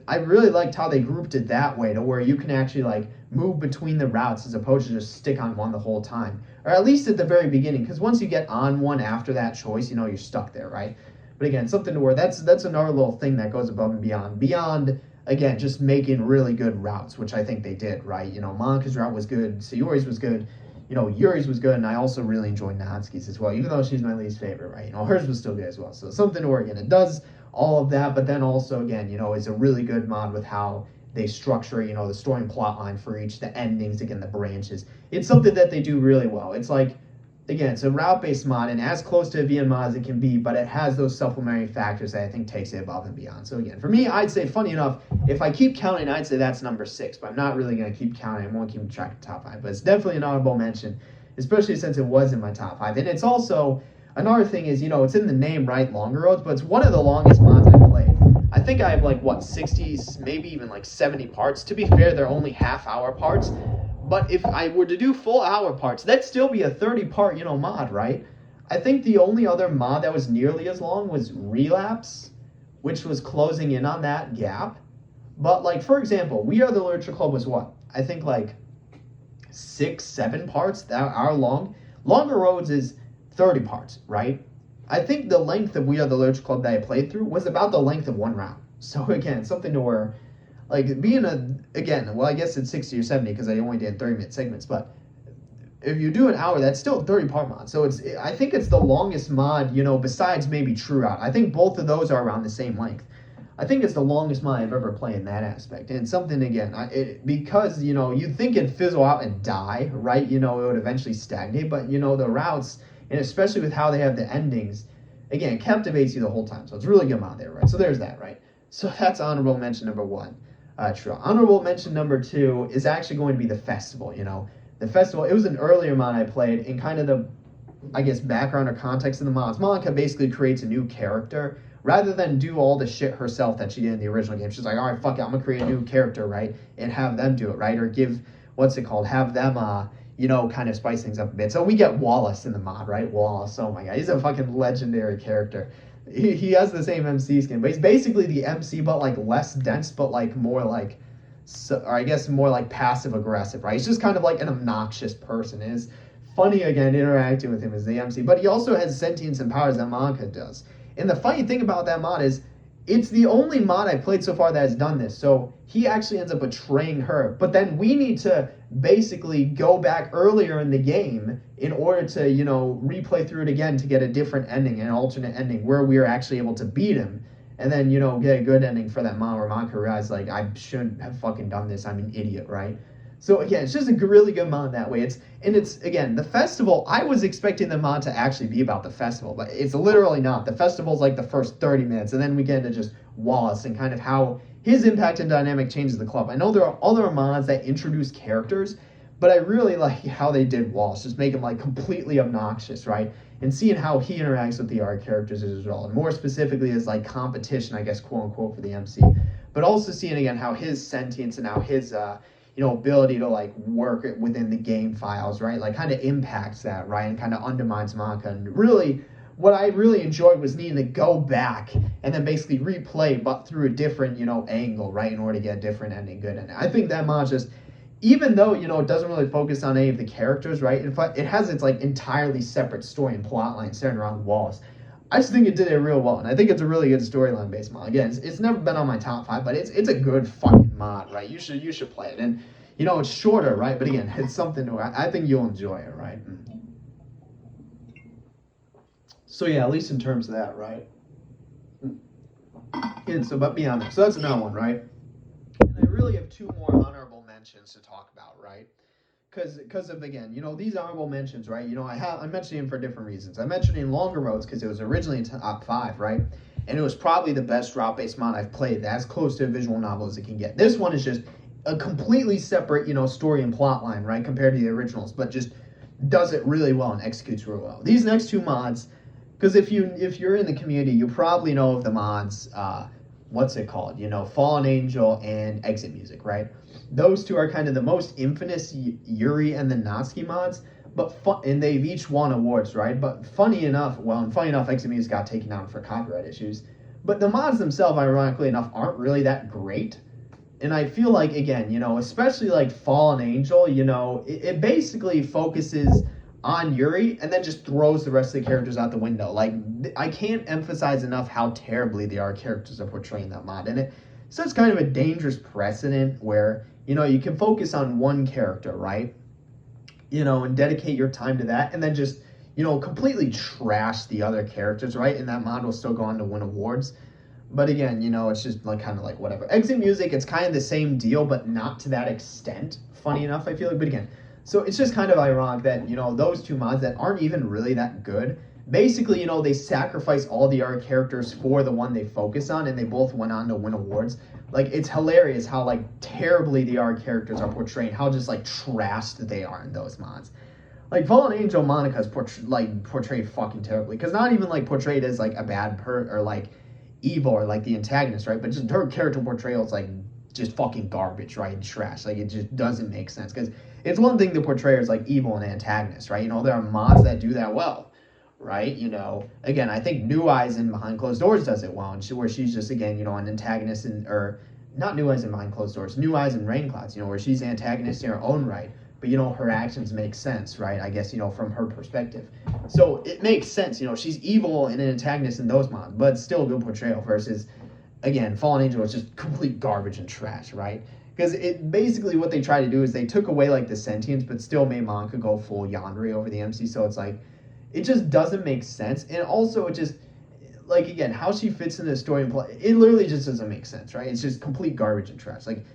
I really liked how they grouped it that way, to where you can actually like move between the routes as opposed to just stick on one the whole time, or at least at the very beginning. Because once you get on one after that choice, you're stuck there, right? But again, something to where that's another little thing that goes above and beyond. Again, just making really good routes, which I think they did, right? Monica's route was good, Sayori's was good, Yuri's was good, and I also really enjoyed Natsuki's as well, even though she's my least favorite, right? Hers was still good as well. So something to where, again, it does all of that, but then also, again, is a really good mod with how they structure, the story and plot line for each, the endings, again, the branches. It's something that they do really well. It's like, again, it's a route-based mod, and as close to a VN mod as it can be, but it has those supplementary factors that I think takes it above and beyond. So again, for me, I'd say, funny enough, if I keep counting, I'd say that's number 6, but I'm not really going to keep counting. I'm only keeping track of the top 5, but it's definitely an honorable mention, especially since it was in my top 5. And it's also, another thing is, it's in the name, right, Longer Roads, but it's one of the longest mods I've played. I think I have like, 60, maybe even like 70 parts. To be fair, they're only half-hour parts. But if I were to do full hour parts, that'd still be a 30-part, mod, right? I think the only other mod that was nearly as long was Relapse, which was closing in on that gap. But, like, for example, We Are the Literature Club was what? I think, like, 6, 7 parts that are long. Longer Roads is 30 parts, right? I think the length of We Are the Literature Club that I played through was about the length of one round. So, again, something to where, like, being I guess it's 60 or 70 because I only did 30-minute segments, but if you do an hour, that's still a 30-part mod. So I think it's the longest mod, besides maybe True Out. I think both of those are around the same length. I think it's the longest mod I've ever played in that aspect. And something, again, because, you'd think it'd fizzle out and die, right? It would eventually stagnate, but, the routes, and especially with how they have the endings, again, it captivates you the whole time. So it's really good mod there, right? So there's that, right? So that's honorable mention number 1. True. Honorable mention number 2 is actually going to be the festival. The festival, it was an earlier mod I played, in kind of the, I guess, background or context of the mods. Monica basically creates a new character, rather than do all the shit herself that she did in the original game. She's like, all right, fuck it, I'm gonna create a new character, right, and have them do it, right, or give have them kind of spice things up a bit. So we get Wallace in the mod, right? Wallace, oh my god, he's a fucking legendary character. He has the same MC skin, but he's basically the MC, but like less dense, but like more like, or I guess more like passive aggressive, right? He's just kind of like an obnoxious person. It is funny again interacting with him as the MC, but he also has sentience and powers that Monica does. And the funny thing about that mod is, it's the only mod I've played so far that has done this. So he actually ends up betraying her. But then we need to basically go back earlier in the game in order to, replay through it again to get a different ending, an alternate ending, where we are actually able to beat him. And then, get a good ending for that mod where Monica realizes, like, I shouldn't have fucking done this. I'm an idiot, right? So, again, it's just a really good mod that way. It's again, the festival, I was expecting the mod to actually be about the festival, but it's literally not. The festival's like the first 30 minutes, and then we get into just Wallace and kind of how his impact and dynamic changes the club. I know there are other mods that introduce characters, but I really like how they did Wallace, just make him, like, completely obnoxious, right? And seeing how he interacts with the art characters as well, and more specifically as, like, competition, I guess, quote-unquote, for the MC. But also seeing, again, how his sentience and how his, ability to, like, work within the game files, right? Like, kind of impacts that, right? And kind of undermines Monica. And really, what I really enjoyed was needing to go back and then basically replay, but through a different, angle, right? In order to get a different ending, good ending. I think that mod just, even though, it doesn't really focus on any of the characters, right? In fact, it has its, like, entirely separate story and plot line centered around Wallace. I just think it did it real well, and I think it's a really good storyline-based mod. Again, it's never been on my top 5, but it's a good fucking mod, right? You should play it, and it's shorter, right? But again, it's something new. I think you'll enjoy it, right? So yeah, at least in terms of that, right? And so, but beyond that, so that's another one, right? And I really have 2 more honorable mentions to talk about, right? Because of, again, these honorable mentions, right? I'm mentioning them for different reasons. I mentioned in Longer Roads because it was originally in top 5, right? And it was probably the best route-based mod I've played, as close to a visual novel as it can get. This one is just a completely separate, story and plot line, right, compared to the originals, but just does it really well and executes really well. These next 2 mods, because if you're in the community, you probably know of the mods, Fallen Angel and Exit Music, right? Those 2 are kind of the most infamous Yuri and the Natsuki mods, and they've each won awards, right? But funny enough, Exit Music got taken down for copyright issues. But the mods themselves, ironically enough, aren't really that great. And I feel like, again, especially like Fallen Angel, it basically focuses on Yuri and then just throws the rest of the characters out the window. Like, I can't emphasize enough how terribly the art characters are portraying that mod. And it sets kind of a dangerous precedent where, you can focus on one character, right? And dedicate your time to that, and then just, completely trash the other characters, right? And that mod will still go on to win awards. But again, it's just like kind of like whatever. Exit Music, it's kind of the same deal, but not to that extent. Funny enough, I feel like. But again, so it's just kind of ironic that, those 2 mods that aren't even really that good, basically, they sacrifice all the art characters for the one they focus on, and they both went on to win awards. Like, it's hilarious how, like, terribly the art characters are portrayed, how just, like, trashed they are in those mods. Like, Fallen Angel Monica's portrayed fucking terribly, because not even, like, portrayed as, like, a bad or, like, evil or, like, the antagonist, right? But just her character portrayal is, like, just fucking garbage, right? And trash. Like, it just doesn't make sense, because it's one thing to portray her as, like, evil and antagonist, right? There are mods that do that well, right? Again, I think New Eyes in Behind Closed Doors does it well, and where she's just, again, an antagonist or not New Eyes in Behind Closed Doors, New Eyes in Rainclouds, where she's an antagonist in her own right, but, her actions make sense, right? I guess, from her perspective. So it makes sense, she's evil and an antagonist in those mods, but still a good portrayal versus, again, Fallen Angel is just complete garbage and trash, right? Because it basically what they tried to do is they took away, like, the sentience, but still made Monica go full Yandere over the MC, so it's like, it just doesn't make sense. And also, it just, like, again, how she fits in the story and play, it literally just doesn't make sense, right? It's just complete garbage and trash. Like,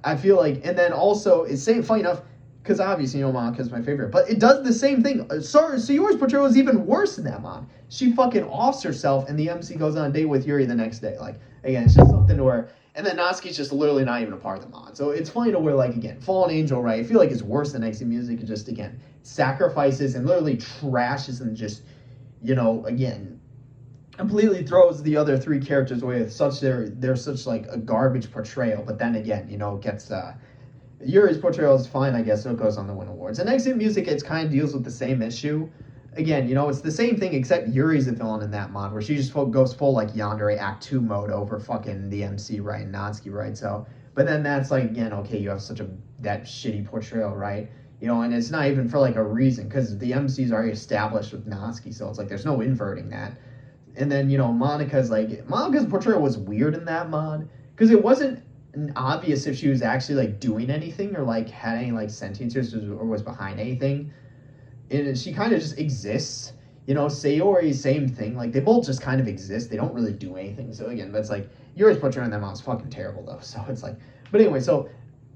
I feel like, and then also, it's funny enough, because obviously, Monica's my favorite, but it does the same thing. Sayori's portrayal is even worse than that mod. She fucking offs herself, and the MC goes on a date with Yuri the next day. Like, again, it's just something to where, and then Natsuki's just literally not even a part of the mod. So it's funny to where, like, again, Fallen Angel, right, I feel like it's worse than Exit Music. It just, again, sacrifices and literally trashes and just, again, completely throws the other three characters away with such they're such like a garbage portrayal. But then again, gets Yuri's portrayal is fine, I guess, so it goes on to win awards. And Exit Music, it kind of deals with the same issue. Again, it's the same thing, except Yuri's the villain in that mod, where she just goes full, like, Yandere Act 2 mode over fucking the MC, right, and Natsuki, right? So, but then that's, like, again, okay, you have that shitty portrayal, right? And it's not even for, like, a reason, because the MC's already established with Natsuki, so it's like, there's no inverting that. And then, Monica's portrayal was weird in that mod, because it wasn't obvious if she was actually like doing anything or like had any like sentience or was behind anything, and she kind of just exists. Sayori, same thing, like they both just kind of exist, they don't really do anything. So again, that's like Yuri's portrayal in that mod is fucking terrible though, so it's like, but anyway,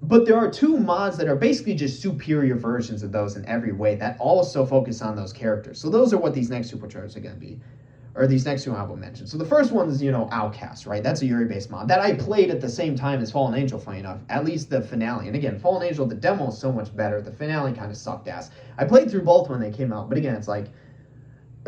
but there are two mods that are basically just superior versions of those in every way that also focus on those characters. So those are what these next two portrayals are going to be, or these next two honorable mentions. So the first one is, Outcast, right? That's a Yuri-based mod that I played at the same time as Fallen Angel, funny enough, at least the finale. And again, Fallen Angel, the demo is so much better. The finale kind of sucked ass. I played through both when they came out, but again, it's like,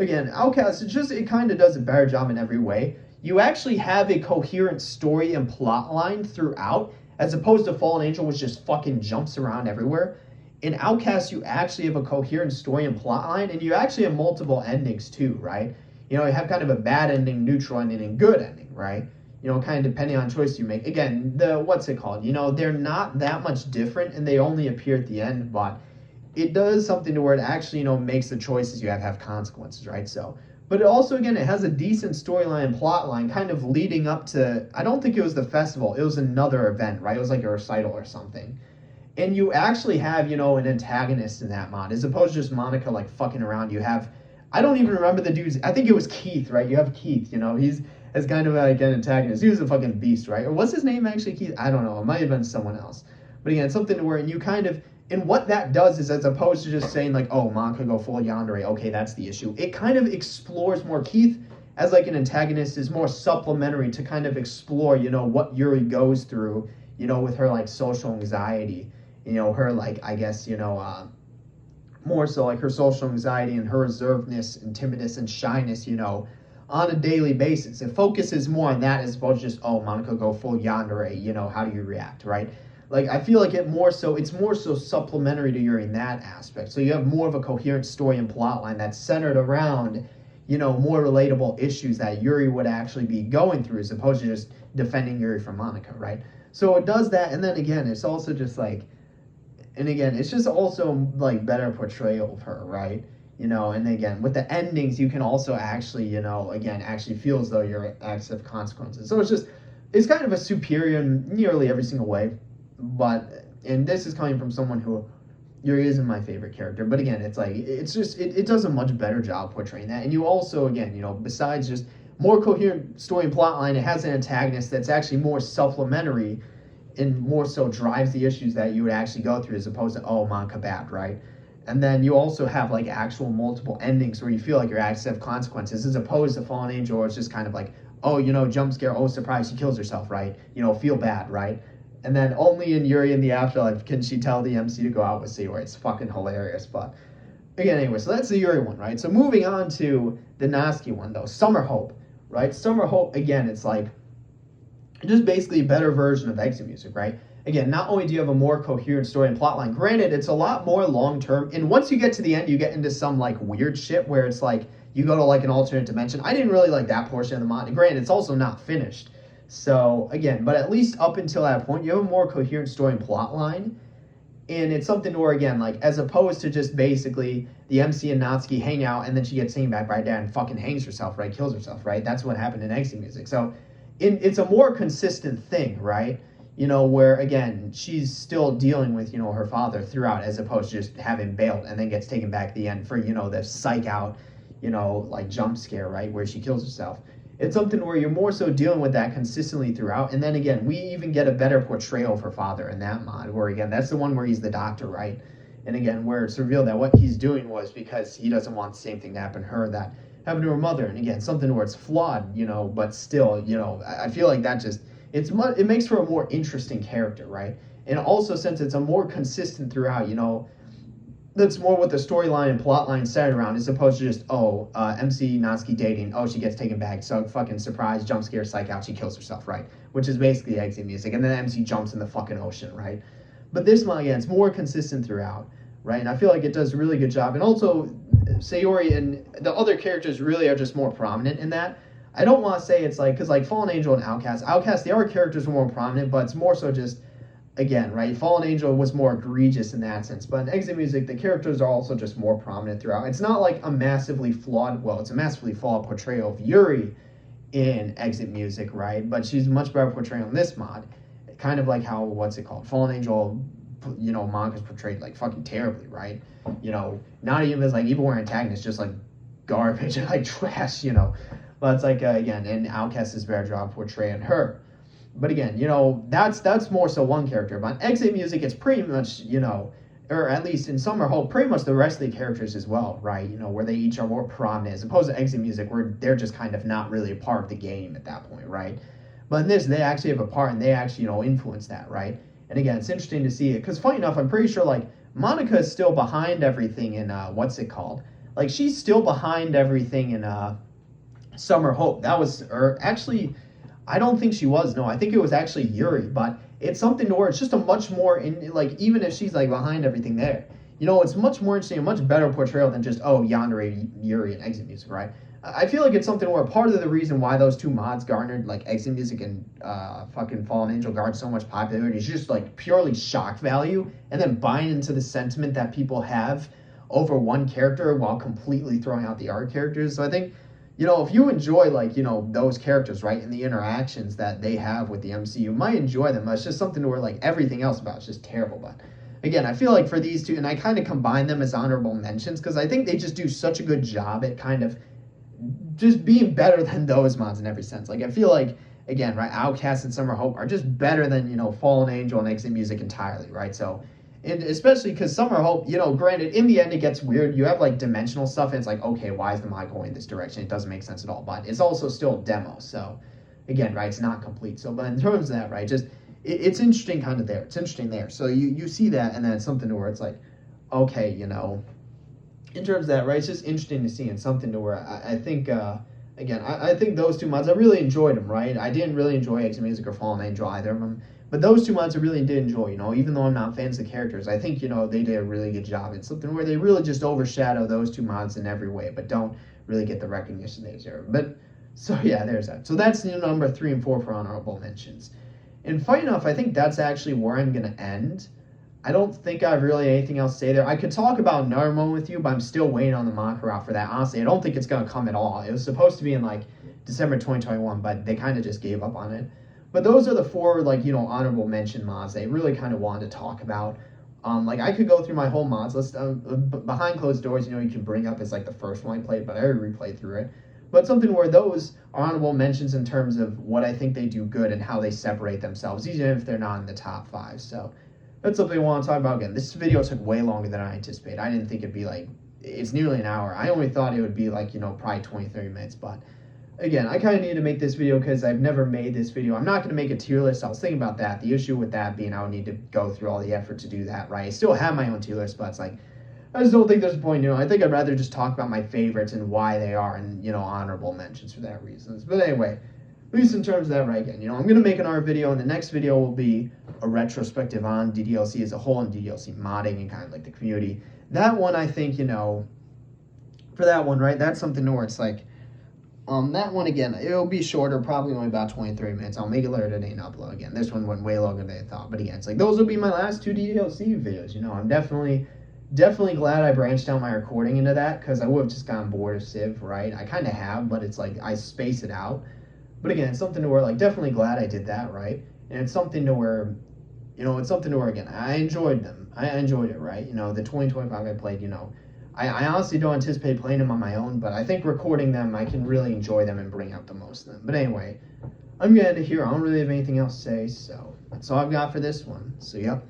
Outcast, it kind of does a better job in every way. You actually have a coherent story and plot line throughout, as opposed to Fallen Angel, which just fucking jumps around everywhere. In Outcast, you actually have a coherent story and plot line, and you actually have multiple endings too, right? You have kind of a bad ending, neutral ending, and good ending, right? Kind of depending on choice you make. Again, what's it called? They're not that much different, and they only appear at the end, but it does something to where it actually, makes the choices you have consequences, right? So, but it also, again, it has a decent storyline, plot line, kind of leading up to, I don't think it was the festival, it was another event, right? It was like a recital or something. And you actually have, an antagonist in that mod, as opposed to just Monica, like, fucking around. You have, I don't even remember the dude's, I think it was Keith, right? You have Keith, he's as kind of like an antagonist. He was a fucking beast, right? Or what's his name actually, Keith? I don't know. It might have been someone else. But again, it's something where, and you kind of, and what that does is, as opposed to just saying like, oh, Monica go full Yandere, okay, that's the issue. It kind of explores more. Keith, as like an antagonist, is more supplementary to kind of explore, what Yuri goes through, with her like social anxiety, her like, I guess, more so like her social anxiety and her reservedness and timidness and shyness, on a daily basis. It focuses more on that as opposed to just, oh, Monica go full Yandere, how do you react, right? Like, I feel like it's more so supplementary to Yuri in that aspect. So you have more of a coherent story and plot line that's centered around, more relatable issues that Yuri would actually be going through, as opposed to just defending Yuri from Monica, right? So it does that, and then again, it's also just like, and again, it's just also like better portrayal of her, right? And again, with the endings, you can also actually, again, actually feel as though your acts have consequences. So it's kind of a superior in nearly every single way. But, and this is coming from someone who Yuri isn't my favorite character, but again, it's like, it does a much better job portraying that. And you also, again, besides just more coherent story and plot line, it has an antagonist that's actually more supplementary and more so drives the issues that you would actually go through, as opposed to, oh, Monica bad, right? And then you also have like actual multiple endings where you feel like your acts have consequences, as opposed to Fallen Angel, where it's just kind of like, oh, jump scare, oh, surprise, she kills herself, right? Feel bad, right? And then only in Yuri in the Afterlife can she tell the MC to go out with Sayori. It's fucking hilarious. But again, anyway, so that's the Yuri one, right? So moving on to the Natsuki one, though, Summer Hope, right? Summer Hope, again, it's like just basically a better version of Exit Music, right? Again, not only do you have a more coherent story and plotline, granted, it's a lot more long-term, and once you get to the end, you get into some, like, weird shit where it's like, you go to, like, an alternate dimension. I didn't really like that portion of the mod. Granted, it's also not finished. So, again, but at least up until that point, you have a more coherent story and plotline, and it's something where, again, like, as opposed to just basically the MC and Natsuki hang out, and then she gets taken back by her dad and fucking hangs herself, right? Kills herself, right? That's what happened in Exit Music. So, it's a more consistent thing, right? Where, again, she's still dealing with, her father throughout, as opposed to just having bailed and then gets taken back at the end for, the psych out, like, jump scare, right, where she kills herself. It's something where you're more so dealing with that consistently throughout. And then, again, we even get a better portrayal of her father in that mod, where, again, that's the one where he's the doctor, right? And, again, where it's revealed that what he's doing was because he doesn't want the same thing to happen to her that happened to her mother. And, again, something where it's flawed, but still, I feel like that just... it makes for a more interesting character, right? And also, since it's a more consistent throughout, that's more what the storyline and plot line centered around, as opposed to just, MC Natsuki dating, she gets taken back, so fucking surprise, jump scare, psych out, she kills herself, right? Which is basically exit music, and then MC jumps in the fucking ocean, right? But this one, again, it's more consistent throughout, right? And I feel like it does a really good job. And also, Sayori and the other characters really are just more prominent in that. I don't want to say it's like, because like Fallen Angel and Outcast, the other characters were more prominent, but it's more so just, again, right? Fallen Angel was more egregious in that sense, but in exit music, the characters are also just more prominent throughout. It's not like a massively flawed, it's a massively flawed portrayal of Yuri in exit music, right? But she's much better portrayal in this mod. Kind of like how, Fallen Angel, manga's portrayed like fucking terribly, right? Not even as like even we're antagonists, just like garbage and like trash, But it's like, again, and Outcast is better job portraying her. But again, that's more so one character. But exit music, it's pretty much, or at least in Summer Hope, pretty much the rest of the characters as well, right? Where they each are more prominent, as opposed to exit music, where they're just kind of not really a part of the game at that point, right? But in this, they actually have a part, and they actually, influence that, right? And again, it's interesting to see it, because funny enough, I'm pretty sure, like, Monica is still behind everything in, Like, she's still behind everything in, Summer Hope. That was, or actually, I don't think she was, no, I think it was actually Yuri, but it's something to where it's just a much more, even if she's, like, behind everything there, it's much more interesting, a much better portrayal than just, Yandere, Yuri, and exit music, right? I feel like it's something where part of the reason why those two mods garnered, like, exit music and fucking Fallen Angel garnered so much popularity is just, like, purely shock value, and then buying into the sentiment that people have over one character while completely throwing out the other characters. So I think, if you enjoy, like, those characters, right, and the interactions that they have with the MCU, you might enjoy them. But it's just something where, like, everything else about it's just terrible. But again, I feel like for these two, and I kind of combine them as honorable mentions, because I think they just do such a good job at kind of just being better than those mods in every sense. Like, I feel like, again, right, Outcast and Summer Hope are just better than, Fallen Angel and exit music entirely, right? So, and especially because Summer Hope, granted, in the end it gets weird. You have, like, dimensional stuff, and it's like, okay, why is the mod going this direction? It doesn't make sense at all. But it's also still a demo, so, again, right, it's not complete. So, but in terms of that, right, just, it's interesting kind of there. It's interesting there. So you see that, and then it's something to where it's like, okay, in terms of that, right, it's just interesting to see, and something to where I think, again, I think those two mods, I really enjoyed them, right? I didn't really enjoy exit music or Fallen Angel, either of them. But those two mods I really did enjoy, even though I'm not fans of the characters. I think, they did a really good job. It's something where they really just overshadow those two mods in every way, but don't really get the recognition they deserve. But, so yeah, there's that. So that's number 3 and 4 for honorable mentions. And funny enough, I think that's actually where I'm going to end. I don't think I have really anything else to say there. I could talk about Naruto with you, but I'm still waiting on the manga out for that. Honestly, I don't think it's going to come at all. It was supposed to be in, like, December 2021, but they kind of just gave up on it. But those are the 4, like, honorable mention mods they really kind of wanted to talk about. Like, I could go through my whole mods list. Behind closed doors, you can bring up as, like, the first one I played, but I already replayed through it. But something where those are honorable mentions in terms of what I think they do good and how they separate themselves, even if they're not in the top 5. So that's something I want to talk about. Again, this video took way longer than I anticipated. I didn't think it'd be like, it's nearly an hour. I only thought it would be like, probably 20, 30 minutes. But again, I kind of need to make this video because I've never made this video. I'm not going to make a tier list. I was thinking about that. The issue with that being I would need to go through all the effort to do that, right? I still have my own tier list, but it's like, I just don't think there's a point, I think I'd rather just talk about my favorites and why they are and, honorable mentions for that reasons. But anyway, at least in terms of that, right, again, I'm going to make another video, and the next video will be a retrospective on DDLC as a whole and DDLC modding and kind of like the community. That one, I think, for that one, right, that's something where it's like, that one, again, it'll be shorter, probably only about 20, 30 minutes. I'll make it later today and upload again. This one went way longer than I thought. But again, it's like, those will be my last 2 DDLC videos, I'm definitely glad I branched out my recording into that, because I would have just gotten bored of Civ, right? I kind of have, but it's like I space it out. But again, it's something to where, like, definitely glad I did that, right? And it's something to where, it's something to where, again, I enjoyed them. I enjoyed it, right? The 2025 I played, I honestly don't anticipate playing them on my own, but I think recording them, I can really enjoy them and bring out the most of them. But anyway, I'm going to end it here. I don't really have anything else to say, so that's all I've got for this one. So, yep.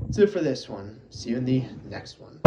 That's it for this one. See you in the next one.